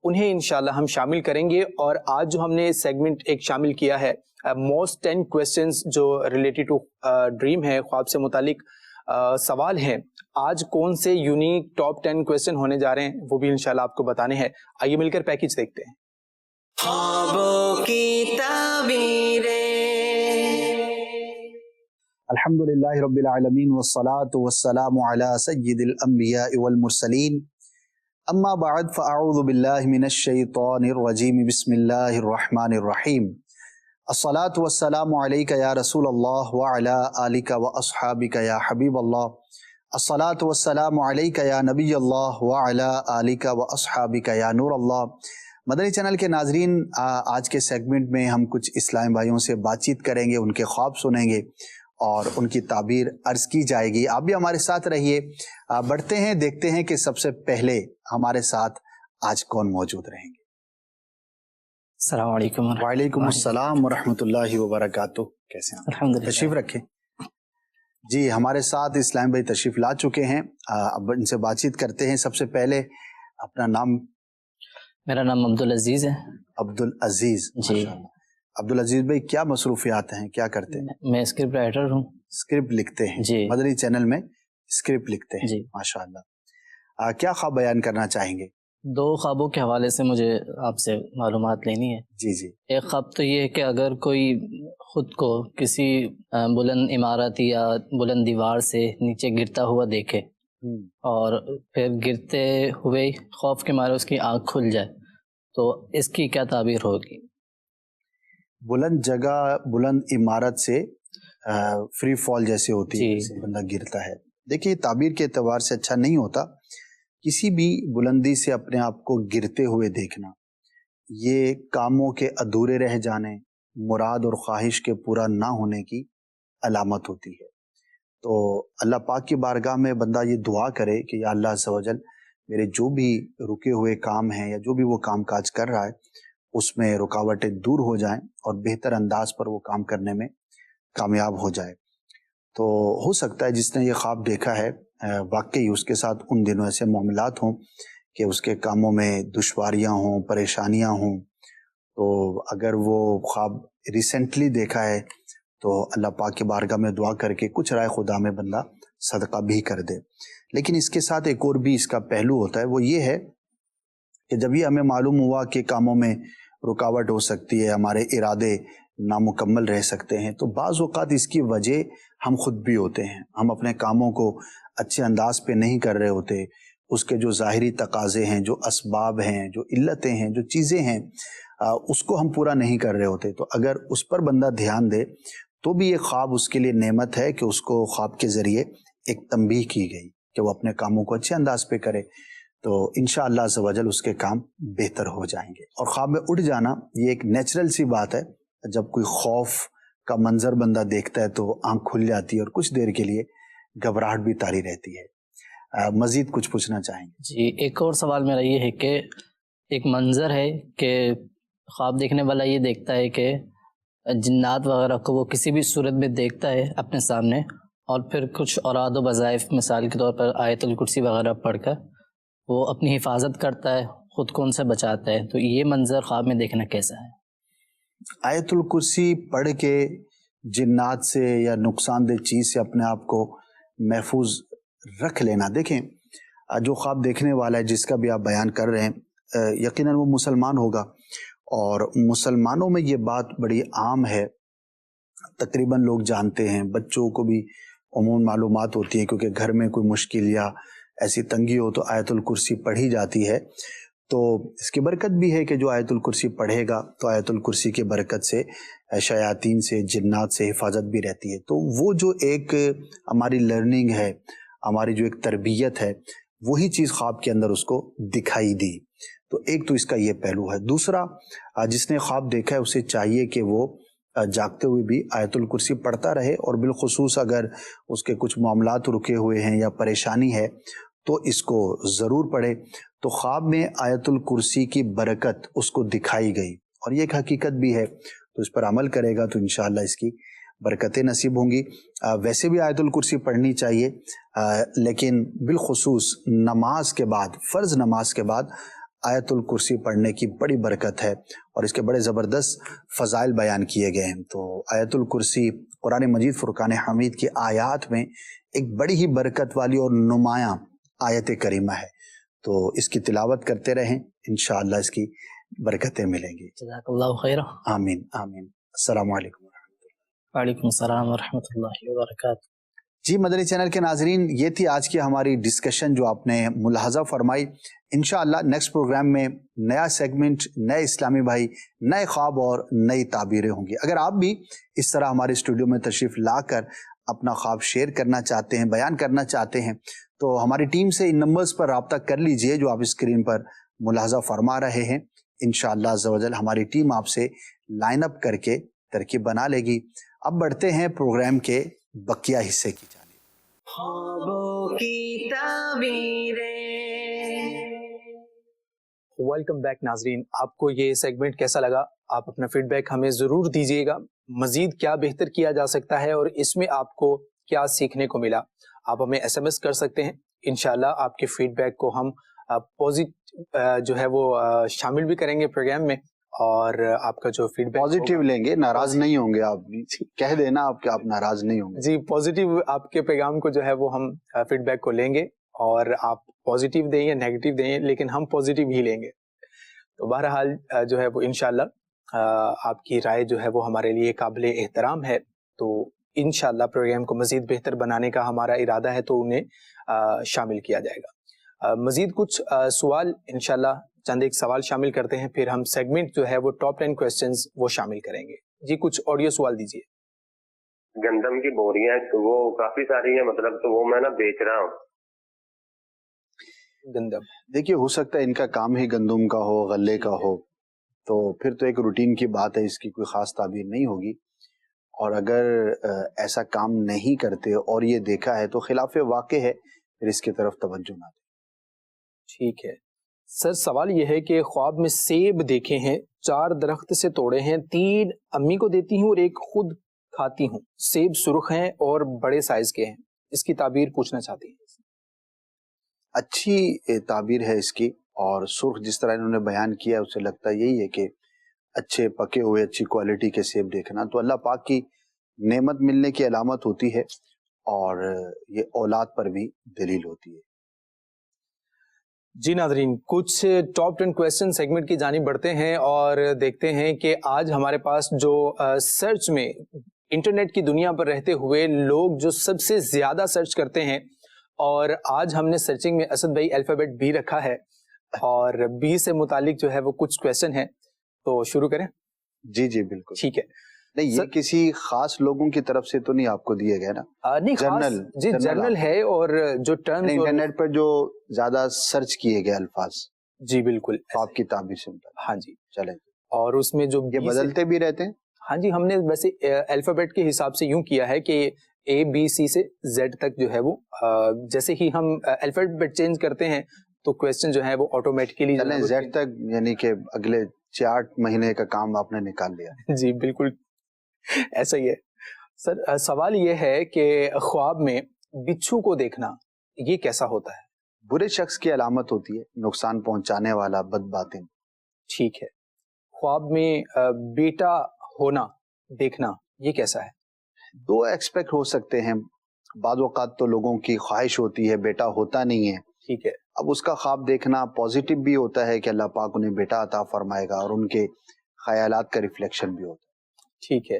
انہیں انشاءاللہ ہم شامل کریں گے. اور آج جو ہم نے سیگمنٹ ایک شامل کیا ہے، موسٹ 10 کویسچنز جو ریلیٹڈ ٹو ڈریم ہے، خواب سے متعلق سوال ہیں. آج کون سے یونیک ٹاپ 10 کویسچن ہونے جا رہے ہیں وہ بھی انشاءاللہ آپ کو بتانے ہیں. آئیے مل کر پیکیج دیکھتے ہیں. خوابوں کی تعبیریں. الحمدللہ رب العالمین والصلاة والسلام علی سید الانبیاء والمرسلین. اما بعد فاعوذ باللہ من الشیطان الرجیم. بسم اللہ الرحمن الرحیم. الصلاة والسلام علیک یا رسول اللہ وعلی آلک واصحابک یا حبیب اللہ. الصلاة والسلام علیک یا نبی اللہ وعلی آلک واصحابک یا نور اللہ. مدنی چینل کے ناظرین، آج کے سیگمنٹ میں ہم کچھ اسلامی بھائیوں سے بات چیت کریں گے، ان کے خواب سنیں گے اور ان کی تعبیر عرض کی جائے گی. آپ بھی ہمارے ساتھ رہیے. بڑھتے ہیں، دیکھتے ہیں کہ سب سے پہلے ہمارے ساتھ آج کون موجود رہیں گے. السلام علیکم. وعلیکم السلام ورحمۃ اللہ وبرکاتہ. کیسے ہیں؟ الحمدللہ. تشریف رکھیں. جی، ہمارے ساتھ اسلام بھائی تشریف لا چکے ہیں. اب ان سے بات چیت کرتے ہیں. سب سے پہلے اپنا نام. میرا نام عبدالعزیز ہے. عبدالعزیز. جی. عبدالعزیز بھائی، کیا مصروفیات ہیں، کیا کرتے ہیں؟ میں اسکرپٹ رائٹر ہوں. اسکرپٹ لکھتے ہیں؟ جی. مدنی چینل میں اسکرپٹ لکھتے ہیں؟ جی. ماشاءاللہ. کیا خواب بیان کرنا چاہیں گے؟ 2 خوابوں کے حوالے سے مجھے آپ سے معلومات لینی ہے. جی جی. ایک خواب تو یہ ہے کہ اگر کوئی خود کو کسی بلند عمارت یا بلند دیوار سے نیچے گرتا ہوا دیکھے اور پھر گرتے ہوئے خوف کے مارے اس کی آنکھ کھل جائے، تو اس کی کیا تعبیر ہوگی؟ بلند جگہ، بلند عمارت سے فری فال جیسے ہوتی ہے، جیسے بندہ گرتا ہے. دیکھیے، تعبیر کے اعتبار سے اچھا نہیں ہوتا. کسی بھی بلندی سے اپنے آپ کو گرتے ہوئے دیکھنا، یہ کاموں کے ادھورے رہ جانے، مراد اور خواہش کے پورا نہ ہونے کی علامت ہوتی ہے. تو اللہ پاک کی بارگاہ میں بندہ یہ دعا کرے کہ یا اللہ عز و جل، میرے جو بھی رکے ہوئے کام ہیں یا جو بھی وہ کام کاج کر رہا ہے اس میں رکاوٹیں دور ہو جائیں اور بہتر انداز پر وہ کام کرنے میں کامیاب ہو جائے. تو ہو سکتا ہے جس نے یہ خواب دیکھا ہے واقعی اس کے ساتھ ان دنوں ایسے معاملات ہوں کہ اس کے کاموں میں دشواریاں ہوں، پریشانیاں ہوں. تو اگر وہ خواب ریسنٹلی دیکھا ہے تو اللہ پاک کی بارگاہ میں دعا کر کے کچھ رائے خدا میں بندہ صدقہ بھی کر دے. لیکن اس کے ساتھ ایک اور بھی اس کا پہلو ہوتا ہے، وہ یہ ہے کہ جب یہ ہمیں معلوم ہوا کہ کاموں میں رکاوٹ ہو سکتی ہے، ہمارے ارادے نامکمل رہ سکتے ہیں، تو بعض اوقات اس کی وجہ ہم خود بھی ہوتے ہیں. ہم اپنے کاموں کو اچھے انداز پہ نہیں کر رہے ہوتے. اس کے جو ظاہری تقاضے ہیں، جو اسباب ہیں، جو علتیں ہیں، جو چیزیں ہیں، اس کو ہم پورا نہیں کر رہے ہوتے. تو اگر اس پر بندہ دھیان دے تو بھی یہ خواب اس کے لیے نعمت ہے کہ اس کو خواب کے ذریعے ایک تنبیہ کی گئی کہ وہ اپنے کاموں کو اچھے انداز پہ کرے. تو انشاءاللہ عز و جل اس کے کام بہتر ہو جائیں گے. اور خواب میں اٹھ جانا یہ ایک نیچرل سی بات ہے. جب کوئی خوف کا منظر بندہ دیکھتا ہے تو آنکھ کھل جاتی ہے اور کچھ دیر کے لیے گھبراہٹ بھی طاری رہتی ہے. مزید کچھ پوچھنا چاہیں گے؟ جی، ایک اور سوال میرا یہ ہے کہ ایک منظر ہے کہ خواب دیکھنے والا یہ دیکھتا ہے کہ جنات وغیرہ کو وہ کسی بھی صورت میں دیکھتا ہے اپنے سامنے، اور پھر کچھ اوراد و وظائف مثال کے طور پر آیت الکرسی وغیرہ پڑھ کر وہ اپنی حفاظت کرتا ہے، خود کو ان سے بچاتا ہے. تو یہ منظر خواب میں دیکھنا کیسا ہے؟ آیت الکرسی پڑھ کے جنات سے یا نقصان دہ چیز سے اپنے آپ کو محفوظ رکھ لینا. دیکھیں، جو خواب دیکھنے والا ہے جس کا بھی آپ بیان کر رہے ہیں، یقیناً وہ مسلمان ہوگا، اور مسلمانوں میں یہ بات بڑی عام ہے، تقریباً لوگ جانتے ہیں. بچوں کو بھی عموماً معلومات ہوتی ہے کیونکہ گھر میں کوئی مشکل یا ایسی تنگی ہو تو آیت الکرسی پڑھی جاتی ہے. تو اس کی برکت بھی ہے کہ جو آیت الکرسی پڑھے گا تو آیت الکرسی کی برکت سے شیاطین سے، جنات سے حفاظت بھی رہتی ہے. تو وہ جو ایک ہماری لرننگ ہے، ہماری جو ایک تربیت ہے، وہی چیز خواب کے اندر اس کو دکھائی دی. تو ایک تو اس کا یہ پہلو ہے. دوسرا، جس نے خواب دیکھا ہے اسے چاہیے کہ وہ جاگتے ہوئے بھی آیت الکرسی پڑھتا رہے، اور بالخصوص اگر اس کے کچھ معاملات رکے ہوئے ہیں یا پریشانی ہے تو اس کو ضرور پڑھے. تو خواب میں آیت الکرسی کی برکت اس کو دکھائی گئی، اور یہ ایک حقیقت بھی ہے. تو اس پر عمل کرے گا تو انشاءاللہ اس کی برکتیں نصیب ہوں گی. ویسے بھی آیت الکرسی پڑھنی چاہیے، لیکن بالخصوص نماز کے بعد، فرض نماز کے بعد آیت الکرسی پڑھنے کی بڑی برکت ہے، اور اس کے بڑے زبردست فضائل بیان کیے گئے ہیں. تو آیت الکرسی قرآن مجید فرقان حمید کی آیات میں ایک بڑی ہی برکت والی اور نمایاں آیت کریمہ ہے. تو اس کی تلاوت کرتے رہیں، انشاءاللہ اس کی برکتیں ملیں گی. جزاک اللہ خیر. آمین آمین. السلام علیکم. وعلیکم السلام ورحمۃ اللہ وبرکاتہ. جی، مدنی چینل کے ناظرین، یہ تھی آج کی ہماری ڈسکشن جو آپ نے ملاحظہ فرمائی. انشاءاللہ نیکسٹ پروگرام میں نیا سیگمنٹ، نئے اسلامی بھائی، نئے خواب اور نئی تعبیریں ہوں گی. اگر آپ بھی اس طرح ہمارے اسٹوڈیو میں تشریف لا کر اپنا خواب شیئر کرنا چاہتے ہیں، بیان کرنا چاہتے ہیں، تو ہماری ٹیم سے ان نمبرز پر رابطہ کر لیجئے جو آپ اسکرین پر ملاحظہ فرما رہے ہیں. انشاءاللہ عز و جل ہماری ٹیم آپ سے لائن اپ کر کے ترکیب بنا لے گی. اب بڑھتے ہیں پروگرام کے بقیہ حصے کی جانب. خوابوں کی تعبیریں. ویلکم بیک ناظرین. آپ کو یہ سیگمنٹ کیسا لگا؟ آپ اپنا فیڈ بیک ہمیں ضرور دیجیے گا. مزید کیا بہتر کیا جا سکتا ہے اور اس میں آپ کو کیا سیکھنے کو ملا؟ آپ ہمیں SMS کر سکتے ہیں. انشاءاللہ آپ کے فیڈ بیک کو ہم جو ہے وہ شامل بھی کریں گے پروگرام میں، اور آپ کا جو فیڈ بیک پازیٹیو لیں گے، ناراض نہیں ہوں گے. آپ کہہ دینا آپ کہ آپ ناراض نہیں ہوں گے. جی، پازیٹیو آپ کے پیغام کو جو ہے وہ ہم فیڈ بیک کو لیں گے، اور آپ پازیٹیو دیں یا نیگیٹو دیں، لیکن ہم پازیٹیو ہی لیں گے. تو بہرحال جو ہے وہ انشاءاللہ آپ کی رائے جو ہے وہ ہمارے لیے قابل احترام ہے. تو انشاءاللہ پروگرام کو مزید بہتر بنانے کا ہمارا ارادہ ہے، تو انہیں شامل کیا جائے گا. مزید کچھ سوال، انشاءاللہ چند ایک سوال شامل کرتے ہیں، پھر ہم سیگمنٹ جو ہے وہ ٹاپ 10 کوسچنز وہ شامل کریں گے. جی، کچھ آڈیو سوال دیجیے. گندم کی بوریاں تو وہ کافی ساری ہیں، مطلب تو وہ میں نا بیچ رہا ہوں. گندم، دیکھیے ہو سکتا ہے ان کا کام ہی گندم کا ہو، غلے کا ہو، تو پھر تو ایک روٹین کی بات ہے، اس کی کوئی خاص تعبیر نہیں ہوگی. اور اگر ایسا کام نہیں کرتے اور یہ دیکھا ہے تو خلاف واقع ہے، پھر اس کی طرف توجہ نہ دیں. ٹھیک ہے. سر سوال یہ ہے کہ خواب میں سیب دیکھے ہیں، 4 درخت سے توڑے ہیں، 3 امی کو دیتی ہوں اور 1 خود کھاتی ہوں، سیب سرخ ہیں اور بڑے سائز کے ہیں، اس کی تعبیر پوچھنا چاہتی ہیں۔ اچھی تعبیر ہے اس کی، اور سرخ جس طرح انہوں نے بیان کیا اسے لگتا یہی ہے کہ اچھے پکے ہوئے اچھی کوالٹی کے سیب دیکھنا تو اللہ پاک کی نعمت ملنے کی علامت ہوتی ہے، اور یہ اولاد پر بھی دلیل ہوتی ہے۔ جی ناظرین، کچھ ٹاپ 10 کویسچن سیگمنٹ کی جانب بڑھتے ہیں اور دیکھتے ہیں کہ آج ہمارے پاس جو سرچ میں انٹرنیٹ کی دنیا پر رہتے ہوئے لوگ جو سب سے زیادہ سرچ کرتے ہیں، اور آج ہم نے سرچنگ میں اسد بھائی الفابیٹ بی رکھا ہے، اور بی سے متعلق جو ہے وہ کچھ کویسچن ہیں، تو شروع کریں؟ جی جی بالکل ٹھیک ہے۔ نہیں، یہ کسی خاص لوگوں کی طرف سے تو نہیں آپ کو دیے گئے نا؟ نہیں، جنرل جی جنرل ہے، اور جو ٹرمز انٹرنیٹ پر جو زیادہ سرچ کیے گئے الفاظ، جی بالکل آپ کی تعبیر سے ہاں جی چلیں، اور اس میں جو یہ بدلتے بھی رہتے ہیں؟ ہاں جی، ہم نے ویسے الفابیٹ کے حساب سے یوں کیا ہے کہ اے بی سی سے زیڈ تک جو ہے وہ جیسے ہی ہم الفابیٹ چینج کرتے ہیں تو کویسچن جو ہے وہ آٹومیٹکلی چلیں زیڈ تک، یعنی کہ اگلے 4 مہینے کا کام آپ نے نکال لیا۔ جی بالکل ایسا ہی ہے۔ سر سوال یہ ہے کہ خواب میں بچھو کو دیکھنا یہ کیسا ہوتا ہے؟ برے شخص کی علامت ہوتی ہے، نقصان پہنچانے والا، بد باطن۔ ٹھیک ہے۔ خواب میں بیٹا ہونا دیکھنا یہ کیسا ہے؟ 2 ایکسپیکٹ ہو سکتے ہیں، بعض اوقات تو لوگوں کی خواہش ہوتی ہے بیٹا ہوتا نہیں ہے، ٹھیک ہے، اب اس کا خواب دیکھنا پازیٹیو بھی ہوتا ہے کہ اللہ پاک انہیں بیٹا عطا فرمائے گا، اور ان کے خیالات کا ریفلیکشن بھی ہوتا ہے۔ ٹھیک ہے۔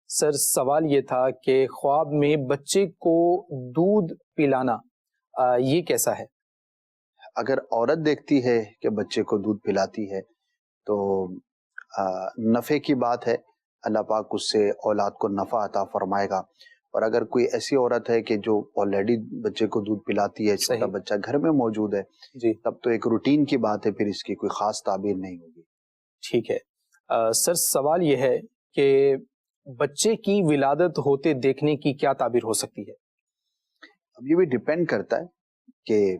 سر سوال یہ تھا کہ خواب میں بچے کو دودھ پلانا یہ کیسا ہے؟ اگر عورت دیکھتی ہے کہ بچے کو دودھ پلاتی ہے تو نفع کی بات ہے، اللہ پاک اس سے اولاد کو نفع عطا فرمائے گا، اور اگر کوئی ایسی عورت ہے کہ جو آلریڈی بچے کو دودھ پلاتی ہے، چھوٹا بچہ گھر میں موجود ہے، جی تب تو ایک روٹین کی بات ہے، پھر اس کی کوئی خاص تعبیر نہیں ہوگی۔ ٹھیک ہے۔ سر سوال یہ ہے کہ بچے کی ولادت ہوتے دیکھنے کی کیا تعبیر ہو سکتی ہے؟ اب یہ بھی ڈیپینڈ کرتا ہے کہ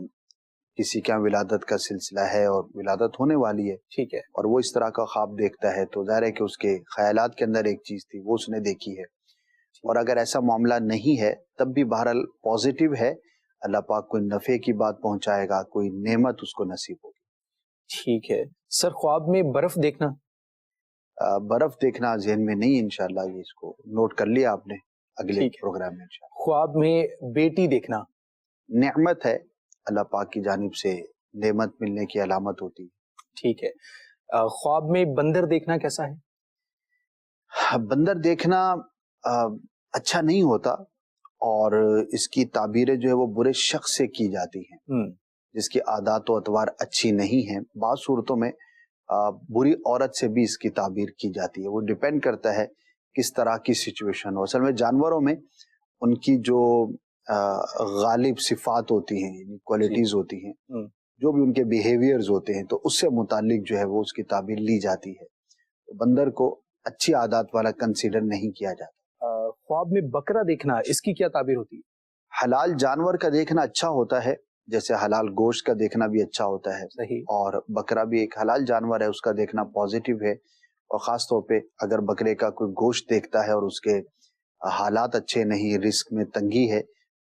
کسی کا ولادت کا سلسلہ ہے اور ولادت ہونے والی ہے، ٹھیک ہے، اور وہ اس طرح کا خواب دیکھتا ہے تو ظاہر ہے کہ اس کے خیالات کے اندر ایک چیز تھی وہ اس نے دیکھی ہے، اور اگر ایسا معاملہ نہیں ہے تب بھی بہرحال پازیٹیو ہے، اللہ پاک کوئی نفع کی بات پہنچائے گا، کوئی نعمت اس کو نصیب ہوگی۔ ٹھیک ہے۔ سر خواب میں برف دیکھنا؟ برف دیکھنا ذہن میں نہیں، انشاءاللہ یہ اس کو نوٹ کر لیا آپ نے، اگلے پروگرام میں انشاءاللہ۔ خواب میں بیٹی دیکھنا؟ نعمت ہے، اللہ پاک کی جانب سے نعمت ملنے کی علامت ہوتی ہے۔ ٹھیک ہے۔ خواب میں بندر دیکھنا کیسا ہے؟ بندر دیکھنا اچھا نہیں ہوتا، اور اس کی تعبیریں جو ہے وہ برے شخص سے کی جاتی ہیں جس کی عادات و اطوار اچھی نہیں ہیں، بعض صورتوں میں بری عورت سے بھی اس کی تعبیر کی جاتی ہے، وہ ڈیپینڈ کرتا ہے کس طرح کی سچویشن ہو۔ اصل میں جانوروں میں ان کی جو غالب صفات ہوتی ہیں، کوالٹیز ہوتی ہیں، جو بھی ان کے بیہیویئرز ہوتے ہیں، تو اس سے متعلق جو ہے وہ اس کی تعبیر لی جاتی ہے۔ بندر کو اچھی عادات والا کنسیڈر نہیں کیا جاتا۔ خواب میں بکرا دیکھنا اس کی کیا تعبیر ہوتی ہے؟ حلال جانور کا دیکھنا اچھا ہوتا ہے، جیسے حلال گوشت کا دیکھنا بھی اچھا ہوتا ہے، صحیح، اور بکرا بھی ایک حلال جانور ہے، اس کا دیکھنا پازیٹیو ہے، اور خاص طور پہ اگر بکرے کا کوئی گوشت دیکھتا ہے اور اس کے حالات اچھے نہیں، رزق میں تنگی ہے،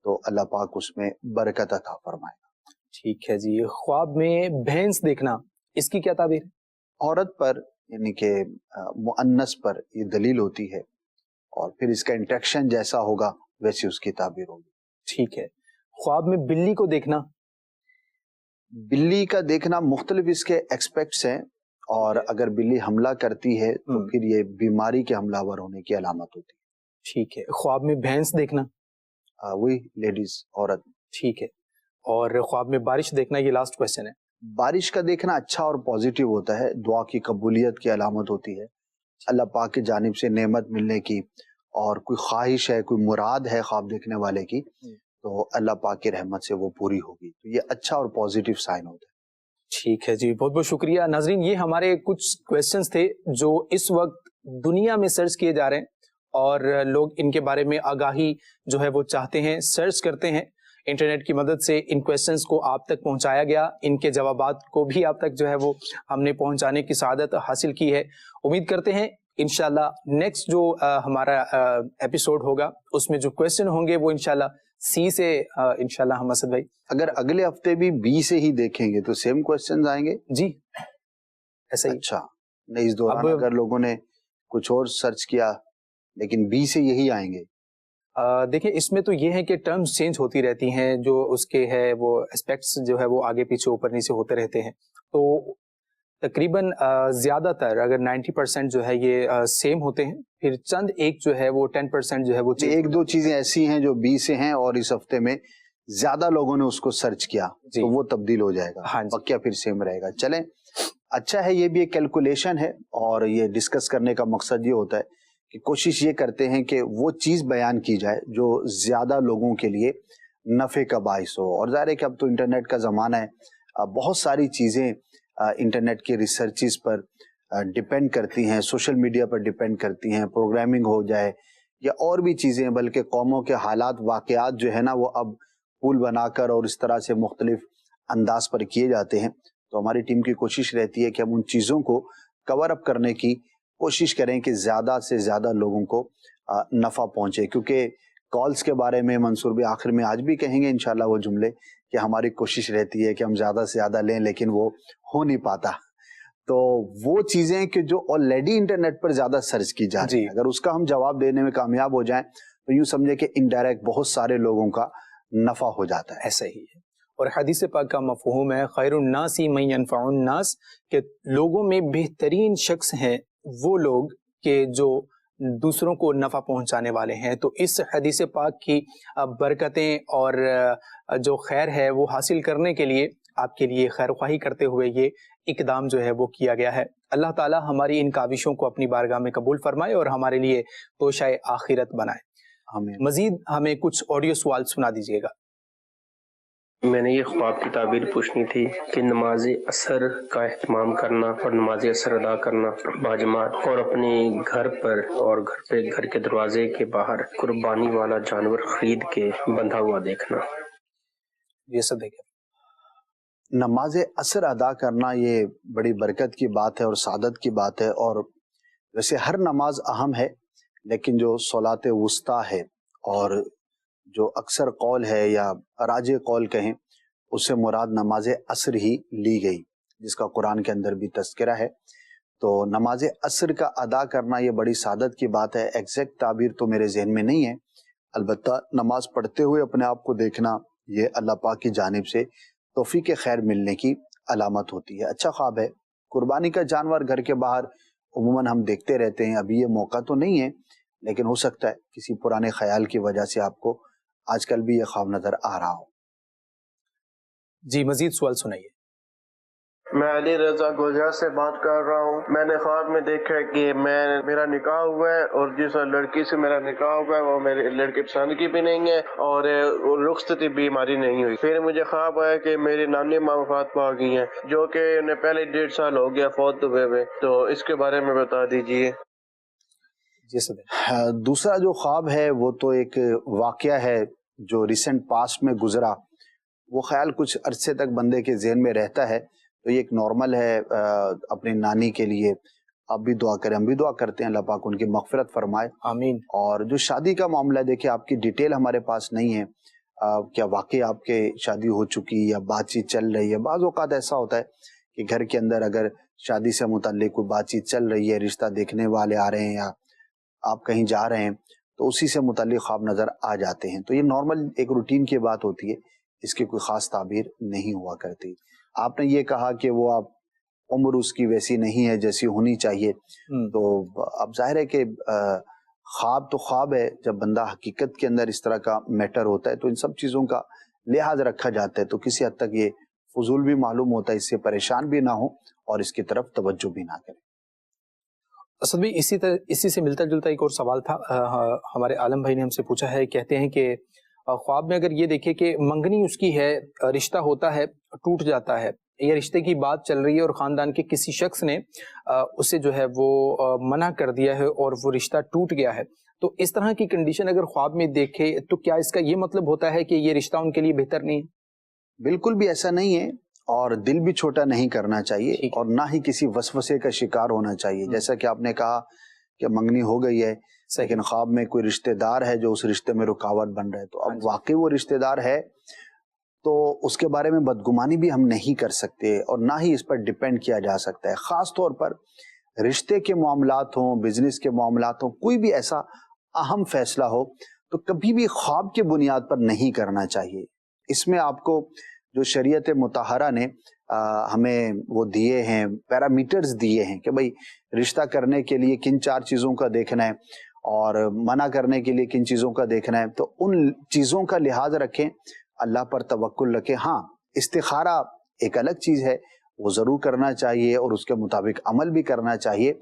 تو اللہ پاک اس میں برکت عطا فرمائے گا۔ ٹھیک ہے جی۔ خواب میں بھینس دیکھنا اس کی کیا تعبیر ہے؟ عورت پر، یعنی کہ مؤنث پر یہ دلیل ہوتی ہے، اور پھر اس کا انٹریکشن جیسا ہوگا ویسی اس کی تعبیر ہوگی۔ ٹھیک ہے۔ خواب میں بلی کو دیکھنا؟ بلی کا دیکھنا مختلف اس کے ایکسپیکٹس ہیں، اور اگر بلی حملہ کرتی ہے تو پھر یہ بیماری کے حملہ ور ہونے کی علامت ہوتی ہے۔ ٹھیک ہے۔ خواب میں بھینس دیکھنا؟ وہی لیڈیز، عورت۔ ٹھیک ہے۔ اور خواب میں بارش دیکھنا، یہ لاسٹ کویسچن ہے۔ بارش کا دیکھنا اچھا اور پازیٹیو ہوتا ہے، دعا کی قبولیت کی علامت ہوتی ہے، اللہ پاک کی جانب سے نعمت ملنے کی، اور کوئی خواہش ہے، کوئی مراد ہے خواب دیکھنے والے کی، تو اللہ پاک کی رحمت سے وہ پوری ہوگی، تو یہ اچھا اور پازیٹیو سائن ہوتا ہے۔ ٹھیک ہے جی، بہت بہت شکریہ۔ ناظرین، یہ ہمارے کچھ کویسچنز تھے جو اس وقت دنیا میں سرچ کیے جا رہے ہیں، اور لوگ ان کے بارے میں آگاہی جو ہے وہ چاہتے ہیں، سرچ کرتے ہیں۔ انٹرنیٹ کی مدد سے ان کویسچنز کو آپ تک پہنچایا گیا، ان کے جوابات کو بھی آپ تک جو ہے وہ ہم نے پہنچانے کی سعادت حاصل کی ہے۔ امید کرتے ہیں انشاءاللہ نیکسٹ جو ہمارا ایپیسوڈ ہوگا اس میں جو کویسچن ہوں گے وہ انشاءاللہ سی سے انشاءاللہ ہم اسد بھائی اگر اگلے ہفتے بھی بی سے ہی دیکھیں گے تو سیم کویسچنز آئیں گے؟ جی ایسا ہی۔ اچھا، نہیں اس دوران اگر لوگوں نے کچھ اور سرچ کیا لیکن بی سے یہی آئیں گے؟ دیکھیں اس میں تو یہ ہے کہ ٹرمز چینج ہوتی رہتی ہیں، جو اس کے ہے وہ اسپیکٹس جو ہے وہ آگے پیچھے اوپر نیچے ہوتے رہتے ہیں، تو تقریباً زیادہ تر اگر 90% جو ہے یہ سیم ہوتے ہیں، پھر چند ایک جو ہے وہ 10% جو ہے وہ ایک دو چیزیں ایسی ہیں جو بی سے ہیں اور اس ہفتے میں زیادہ لوگوں نے اس کو سرچ کیا تو وہ تبدیل ہو جائے گا، بقیہ پھر سیم رہے گا۔ چلیں اچھا ہے، یہ بھی ایک کیلکولیشن ہے اور یہ ڈسکس کرنے کا مقصد یہ ہوتا ہے کہ کوشش یہ کرتے ہیں کہ وہ چیز بیان کی جائے جو زیادہ لوگوں کے لیے نفع کا باعث ہو، اور ظاہر ہے کہ اب تو انٹرنیٹ کا زمانہ ہے، بہت ساری چیزیں انٹرنیٹ کے ریسرچز پر ڈیپینڈ کرتی ہیں، سوشل میڈیا پر ڈیپینڈ کرتی ہیں، پروگرامنگ ہو جائے یا اور بھی چیزیں، بلکہ قوموں کے حالات واقعات جو ہے نا وہ اب پول بنا کر اور اس طرح سے مختلف انداز پر کیے جاتے ہیں، تو ہماری ٹیم کی کوشش رہتی ہے کہ ہم ان چیزوں کو کور اپ کرنے کی کوشش کریں کہ زیادہ سے زیادہ لوگوں کو نفع پہنچے، کیونکہ کالز کے بارے میں منصور بھی آخر میں آج بھی کہیں گے انشاءاللہ وہ جملے کہ ہماری کوشش رہتی ہے کہ ہم زیادہ سے زیادہ لیں لیکن وہ ہو نہیں پاتا، تو وہ چیزیں کہ جو آلریڈی انٹرنیٹ پر زیادہ سرچ کی جا رہی ہیں اگر اس کا ہم جواب دینے میں کامیاب ہو جائیں تو یوں سمجھے کہ انڈائریکٹ بہت سارے لوگوں کا نفع ہو جاتا ہے۔ ایسا ہی ہے، اور حدیث پاک کا مفہوم ہے خیر الناس من ينفع الناس، کہ لوگوں میں بہترین شخص ہیں وہ لوگ کہ جو دوسروں کو نفع پہنچانے والے ہیں، تو اس حدیث پاک کی برکتیں اور جو خیر ہے وہ حاصل کرنے کے لیے آپ کے لیے خیر خواہی کرتے ہوئے یہ اقدام جو ہے وہ کیا گیا ہے۔ اللہ تعالی ہماری ان کاوشوں کو اپنی بارگاہ میں قبول فرمائے اور ہمارے لیے توشہ آخرت بنائے۔ مزید ہمیں کچھ آڈیو سوال سنا دیجیے گا۔ میں نے یہ خواب کی تعبیر پوچھنی تھی کہ نماز عصر کا اہتمام کرنا اور نماز عصر ادا کرنا باجماعت، اور اپنے گھر پر اور گھر کے دروازے کے باہر قربانی والا جانور خرید کے بندھا ہوا دیکھنا۔ یہ سب دیکھیں، نماز عصر ادا کرنا یہ بڑی برکت کی بات ہے اور سعادت کی بات ہے، اور ویسے ہر نماز اہم ہے لیکن جو صلاۃ وسطیٰ ہے اور جو اکثر قول ہے یا راجح قول کہیں اس سے مراد نماز عصر ہی لی گئی، جس کا قرآن کے اندر بھی تذکرہ ہے، تو نماز عصر کا ادا کرنا یہ بڑی سعادت کی بات ہے۔ ایگزیکٹ تعبیر تو میرے ذہن میں نہیں ہے، البتہ نماز پڑھتے ہوئے اپنے آپ کو دیکھنا یہ اللہ پاک کی جانب سے توفیق خیر ملنے کی علامت ہوتی ہے۔ اچھا خواب ہے۔ قربانی کا جانور گھر کے باہر عموماً ہم دیکھتے رہتے ہیں، ابھی یہ موقع تو نہیں ہے لیکن ہو سکتا ہے کسی پرانے خیال کی وجہ سے آپ کو آج کل بھی یہ خواب نظر آ رہا ہو۔ جی مزید سوال سنائیے۔ میں علی رضا گلزار سے بات کر رہا ہوں۔ میں نے خواب میں دیکھا کہ میرا نکاح ہوا ہے اور جس لڑکی سے میرا نکاح ہوا ہے وہ میری لڑکی پسند کی بھی نہیں ہے اور رخصتی بھی ہماری نہیں ہوئی۔ پھر مجھے خواب آیا کہ میری نانی ماں وفات پا گئی ہیں جو کہ انہیں پہلے 1.5 سال ہو گیا فوت ہوئے ہوئے، تو اس کے بارے میں بتا دیجیے۔ دوسرا جو خواب ہے وہ تو ایک واقعہ ہے جو ریسنٹ پاسٹ میں گزرا، وہ خیال کچھ عرصے تک بندے کے ذہن میں رہتا ہے، تو یہ ایک نارمل ہے اپنی نانی کے لیے۔ آپ بھی دعا کریں، ہم بھی دعا کرتے ہیں اللہ پاک ان کی مغفرت فرمائے، آمین۔ اور جو شادی کا معاملہ دیکھیں آپ کی ڈیٹیل ہمارے پاس نہیں ہے، کیا واقعی آپ کے شادی ہو چکی یا بات چیت چل رہی ہے۔ بعض اوقات ایسا ہوتا ہے کہ گھر کے اندر اگر شادی سے متعلق کوئی بات چیت چل رہی ہے، رشتہ دیکھنے والے آ رہے ہیں یا آپ کہیں جا رہے ہیں تو اسی سے متعلق خواب نظر آ جاتے ہیں، تو یہ نارمل ایک روٹین کی بات ہوتی ہے، اس کی کوئی خاص تعبیر نہیں ہوا کرتی۔ آپ نے یہ کہا کہ وہ آپ عمر اس کی ویسی نہیں ہے جیسی ہونی چاہیے، تو اب ظاہر ہے کہ خواب تو خواب ہے، جب بندہ حقیقت کے اندر اس طرح کا میٹر ہوتا ہے تو ان سب چیزوں کا لحاظ رکھا جاتا ہے، تو کسی حد تک یہ فضول بھی معلوم ہوتا ہے، اس سے پریشان بھی نہ ہو اور اس کی طرف توجہ بھی نہ کریں۔ اسد بھائی اسی سے ملتا جلتا ایک اور سوال تھا، ہمارے عالم بھائی نے ہم سے پوچھا ہے، کہتے ہیں کہ خواب میں اگر یہ دیکھے کہ منگنی اس کی ہے، رشتہ ہوتا ہے ٹوٹ جاتا ہے، یا رشتے کی بات چل رہی ہے اور خاندان کے کسی شخص نے اسے جو ہے وہ منع کر دیا ہے اور وہ رشتہ ٹوٹ گیا ہے، تو اس طرح کی کنڈیشن اگر خواب میں دیکھے تو کیا اس کا یہ مطلب ہوتا ہے کہ یہ رشتہ ان کے لیے بہتر نہیں ہے؟ بالکل بھی ایسا نہیں ہے، اور دل بھی چھوٹا نہیں کرنا چاہیے اور نہ ہی کسی وسوسے کا شکار ہونا چاہیے. جیسا کہ آپ نے کہا کہ منگنی ہو گئی ہے لیکن خواب میں کوئی رشتہ دار ہے جو اس رشتے میں رکاوٹ بن رہا ہے، تو اب واقعی وہ رشتہ دار ہے تو اس کے بارے میں بدگمانی بھی ہم نہیں کر سکتے اور نہ ہی اس پر ڈیپینڈ کیا جا سکتا ہے. خاص طور پر رشتے کے معاملات ہوں، بزنس کے معاملات ہوں، کوئی بھی ایسا اہم فیصلہ ہو تو کبھی بھی خواب کی بنیاد پر نہیں کرنا چاہیے. اس میں آپ کو جو شریعت مطہرہ نے ہمیں وہ دیے ہیں، پیرامیٹرز دیے ہیں کہ بھئی رشتہ کرنے کے لیے کن 4 چیزوں کا دیکھنا ہے اور منع کرنے کے لیے کن چیزوں کا دیکھنا ہے، تو ان چیزوں کا لحاظ رکھیں، اللہ پر توکل رکھیں. ہاں استخارہ ایک الگ چیز ہے، وہ ضرور کرنا چاہیے اور اس کے مطابق عمل بھی کرنا چاہیے،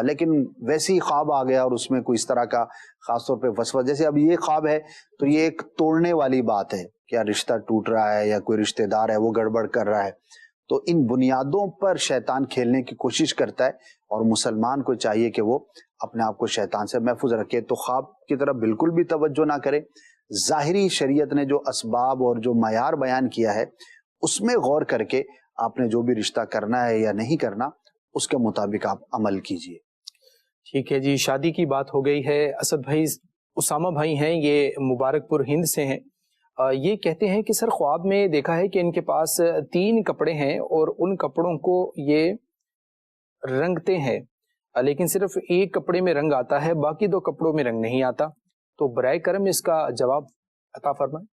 لیکن ویسے ہی خواب آ گیا اور اس میں کوئی اس طرح کا خاص طور پہ وسوسہ، جیسے اب یہ خواب ہے تو یہ ایک توڑنے والی بات ہے، کیا رشتہ ٹوٹ رہا ہے یا کوئی رشتہ دار ہے وہ گڑبڑ کر رہا ہے، تو ان بنیادوں پر شیطان کھیلنے کی کوشش کرتا ہے اور مسلمان کو چاہیے کہ وہ اپنے آپ کو شیطان سے محفوظ رکھے. تو خواب کی طرف بالکل بھی توجہ نہ کرے. ظاہری شریعت نے جو اسباب اور جو معیار بیان کیا ہے اس میں غور کر کے آپ نے جو بھی رشتہ کرنا ہے یا نہیں کرنا اس کے مطابق آپ عمل کیجئے. ٹھیک ہے جی، شادی کی بات ہو گئی ہے. اسد بھائی، اسامہ بھائی ہیں، یہ مبارک پور ہند سے ہیں. یہ کہتے ہیں کہ سر خواب میں دیکھا ہے کہ ان کے پاس 3 کپڑے ہیں اور ان کپڑوں کو یہ رنگتے ہیں، لیکن صرف ایک کپڑے میں رنگ آتا ہے، باقی 2 کپڑوں میں رنگ نہیں آتا. تو برائے کرم اس کا جواب عطا فرمائیں.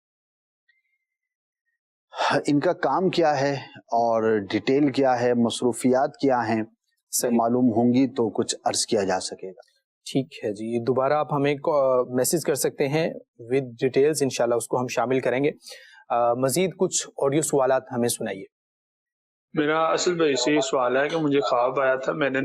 ان کا کام کیا ہے اور ڈیٹیل کیا ہے، مصروفیات کیا ہیں، معلوم ہوں گی تو کچھ عرض کیا جا سکے گا. ٹھیک ہے جی، دوبارہ آپ ہمیں میسج کر سکتے ہیں ود ڈیٹیلز، انشاءاللہ اس کو ہم شامل کریں گے. مزید کچھ آڈیو سوالات ہمیں سنائیے. میرا اصل بھائی سے یہ سوال ہے کہ مجھے خواب آیا تھا، میں نے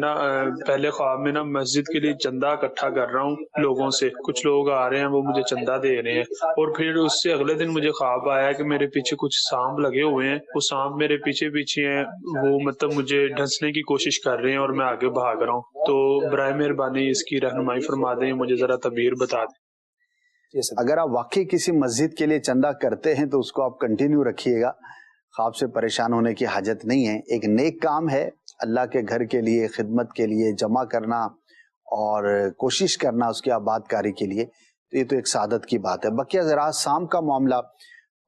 پہلے خواب میں مسجد کے لیے چندہ اکٹھا کر رہا ہوں لوگوں سے، کچھ لوگ آ رہے ہیں وہ مجھے چندہ دے رہے ہیں، اور پھر اس سے اگلے دن مجھے خواب آیا کہ میرے پیچھے کچھ سانپ لگے ہوئے ہیں، وہ سانپ میرے پیچھے ہیں، وہ مطلب مجھے ڈھنسنے کی کوشش کر رہے ہیں اور میں آگے بھاگ رہا ہوں. تو برائے مہربانی اس کی رہنمائی فرما دیں، مجھے ذرا تعبیر بتا دیں. اگر آپ واقعی کسی مسجد کے لیے چندہ کرتے ہیں تو اس کو آپ کنٹینیو رکھیے گا، خواب سے پریشان ہونے کی حاجت نہیں ہے. ایک نیک کام ہے، اللہ کے گھر کے لیے، خدمت کے لیے جمع کرنا اور کوشش کرنا اس کی آباد کاری کے لیے، تو یہ تو ایک سعادت کی بات ہے. بقیہ ذرا سانپ کا معاملہ،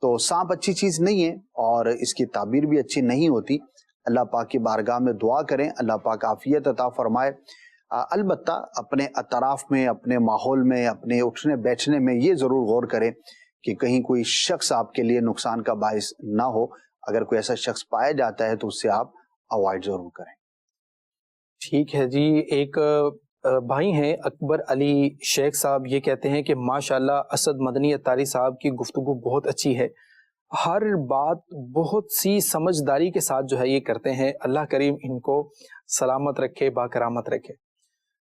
تو سانپ اچھی چیز نہیں ہے اور اس کی تعبیر بھی اچھی نہیں ہوتی. اللہ پاک کی بارگاہ میں دعا کریں، اللہ پاک عافیت عطا فرمائے. البتہ اپنے اطراف میں، اپنے ماحول میں، اپنے اٹھنے بیٹھنے میں یہ ضرور غور کریں کہ کہیں کوئی شخص آپ کے لیے نقصان کا باعث نہ ہو. اگر کوئی ایسا شخص پایا جاتا ہے تو اس سے آپ اوائڈ ضرور کریں. ٹھیک ہے جی، ایک بھائی ہیں اکبر علی شیخ صاحب، یہ کہتے ہیں کہ ماشاءاللہ اسد مدنی اتاری صاحب کی گفتگو بہت اچھی ہے، ہر بات بہت سی سمجھداری کے ساتھ جو ہے یہ کرتے ہیں. اللہ کریم ان کو سلامت رکھے، با کرامت رکھے.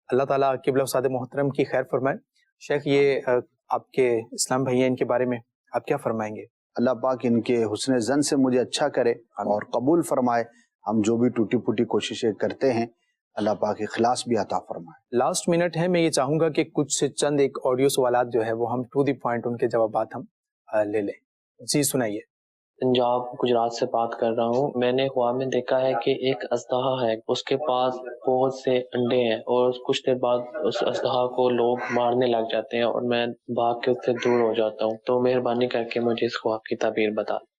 اللہ تعالیٰ قبلہ استاد محترم کی خیر فرمائے. شیخ، یہ آپ کے اسلام بھائی ہیں، ان کے بارے میں آپ کیا فرمائیں گے؟ اللہ پاک ان کے حسن زن سے مجھے اچھا کرے اور قبول فرمائے. ہم جو بھی ٹوٹی پھوٹی کوششیں کرتے ہیں اللہ پاک اخلاص بھی عطا فرمائے. لاسٹ منٹ ہے، میں یہ چاہوں گا کہ کچھ چند ایک آڈیو سوالات جو ہے وہ ہم ٹو دی پوائنٹ ان کے جوابات ہم لے لیں. جی سنائیے. پنجاب گجرات سے بات کر رہا ہوں. میں نے خواب میں دیکھا ہے کہ ایک اژدہا ہے، اس کے پاس بہت سے انڈے ہیں اور کچھ دیر بعد اس اژدہا کو لوگ مارنے لگ جاتے ہیں اور میں بھاگ کے اس سے دور ہو جاتا ہوں. تو مہربانی کر کے مجھے اس خواب کی تعبیر بتا دیں.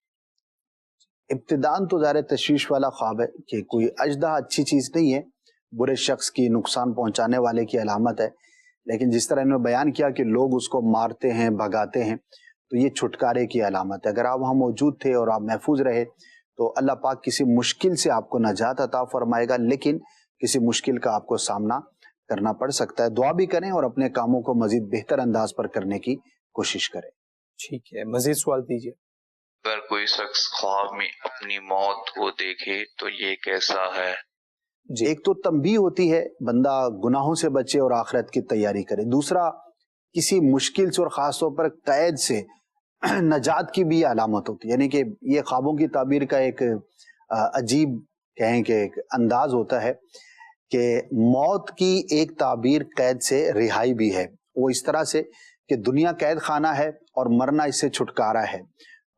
ابتداً تو ظاہر تشویش والا خواب ہے کہ کوئی اژدہا اچھی چیز نہیں ہے، برے شخص کی، نقصان پہنچانے والے کی علامت ہے. لیکن جس طرح انہوں نے بیان کیا کہ لوگ اس کو مارتے ہیں، بھگاتے ہیں، تو یہ چھٹکارے کی علامت ہے. اگر آپ وہاں موجود تھے اور آپ محفوظ رہے تو اللہ پاک کسی مشکل سے آپ کو نجات عطا فرمائے گا، لیکن کسی مشکل کا آپ کو سامنا کرنا پڑ سکتا ہے. دعا بھی کریں اور اپنے کاموں کو مزید بہتر انداز پر کرنے کی کوشش کریں. ٹھیک ہے، مزید سوال دیجیے. اگر کوئی شخص خواب میں اپنی موت کو دیکھے تو یہ کیسا ہے؟ ایک تو تنبیہ ہوتی ہے بندہ گناہوں سے بچے اور آخرت کی تیاری کرے. دوسرا کسی مشکل سے اور خاص طور پر قید سے نجات کی بھی علامت ہوتی ہے. یعنی کہ یہ خوابوں کی تعبیر کا ایک عجیب کہیں کہ ایک انداز ہوتا ہے کہ موت کی ایک تعبیر قید سے رہائی بھی ہے وہ اس طرح سے کہ دنیا قید خانہ ہے اور مرنا اس سے چھٹکارا ہے.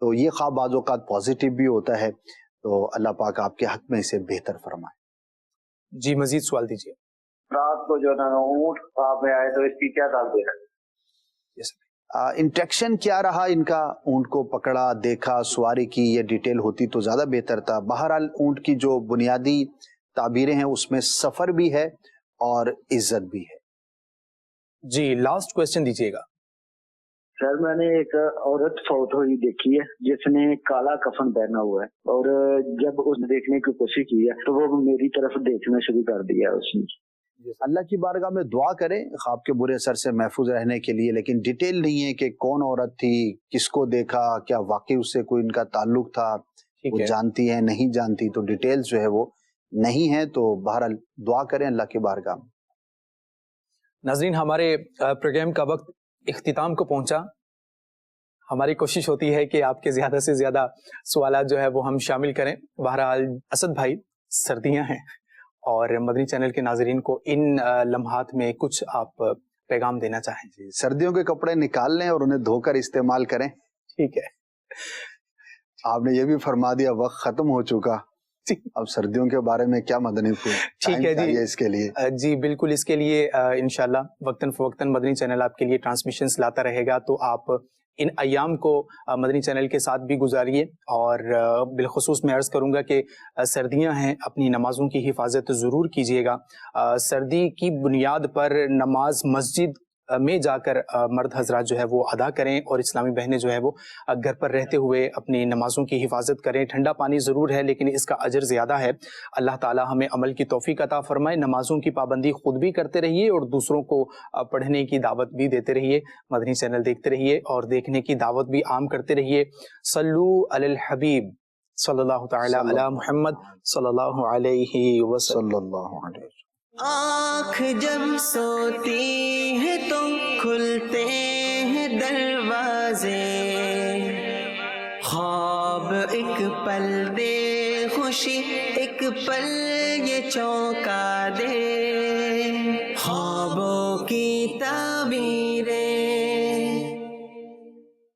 تو یہ خواب بعض اوقات پازیٹیو بھی ہوتا ہے. تو اللہ پاک آپ کے حق میں اسے بہتر فرمائے. جی مزید سوال دیجیے. رات کو جو نا اونٹ خواب میں آئے تو اس کی کیا تعبیر ہے؟ انٹریکشن کیا رہا ان کا؟ اونٹ کو پکڑا، دیکھا، سواری کی، یہ ڈیٹیل ہوتی تو زیادہ بہتر تھا. بہرحال اونٹ کی جو بنیادی تعبیریں ہیں اس میں سفر بھی ہے اور عزت بھی ہے. جی لاسٹ کوشچن دیجیے گا. سر میں نے ایک عورت فوت ہوئی دیکھی ہے جس نے کالا کفن پہنا ہوا ہے، اور جب اس نے دیکھنے کی کوشش کی ہے تو وہ میری طرف دیکھنا شروع کر دیا اس نے. اللہ کی بارگاہ میں دعا کریں خواب کے برے اثر سے محفوظ رہنے کے لیے، لیکن ڈیٹیل نہیں ہے کہ کون عورت تھی، کس کو دیکھا، کیا واقعی اس سے کوئی ان کا تعلق تھا، وہ جانتی ہے نہیں جانتی، تو ڈیٹیلز جو ہے وہ نہیں ہے. تو بہرحال دعا کریں اللہ کی بارگاہ میں. ناظرین ہمارے پروگرام کا وقت اختتام کو پہنچا. ہماری کوشش ہوتی ہے کہ آپ کے زیادہ سے زیادہ سوالات جو ہے وہ ہم شامل کریں. بہرحال اسد بھائی سردیاں ہیں اور مدنی چینل کے ناظرین کو ان لمحات میں کچھ آپ پیغام دینا چاہیں. سردیوں کے کپڑے نکال لیں اور انہیں دھو کر استعمال کریں. ٹھیک ہے. آپ نے یہ بھی فرما دیا وقت ختم ہو چکا. اب سردیوں کے بارے میں کیا مدنی پھول ٹھیک ہے جی اس کے لیے. جی بالکل، اس کے لیے انشاءاللہ وقتاً فوقتاً مدنی چینل آپ کے لیے ٹرانسمیشنز لاتا رہے گا. تو آپ ان ایام کو مدنی چینل کے ساتھ بھی گزاریے. اور بالخصوص میں عرض کروں گا کہ سردیاں ہیں، اپنی نمازوں کی حفاظت ضرور کیجیے گا. سردی کی بنیاد پر نماز مسجد میں جا کر مرد حضرات جو ہے وہ ادا کریں، اور اسلامی بہنیں جو ہے وہ گھر پر رہتے ہوئے اپنی نمازوں کی حفاظت کریں. ٹھنڈا پانی ضرور ہے لیکن اس کا اجر زیادہ ہے. اللہ تعالی ہمیں عمل کی توفیق عطا فرمائے. نمازوں کی پابندی خود بھی کرتے رہیے اور دوسروں کو پڑھنے کی دعوت بھی دیتے رہیے. مدنی چینل دیکھتے رہیے اور دیکھنے کی دعوت بھی عام کرتے رہیے. صلو علی الحبیب صلی اللہ تعالی علی محمد صلی اللہ علیہ وسلم. آنکھ جب سوتی ہے تو کھلتے ہیں دروازے، خواب ایک پل دے خوشی، ایک پل یہ چونکا دے، خوابوں کی تعبیریں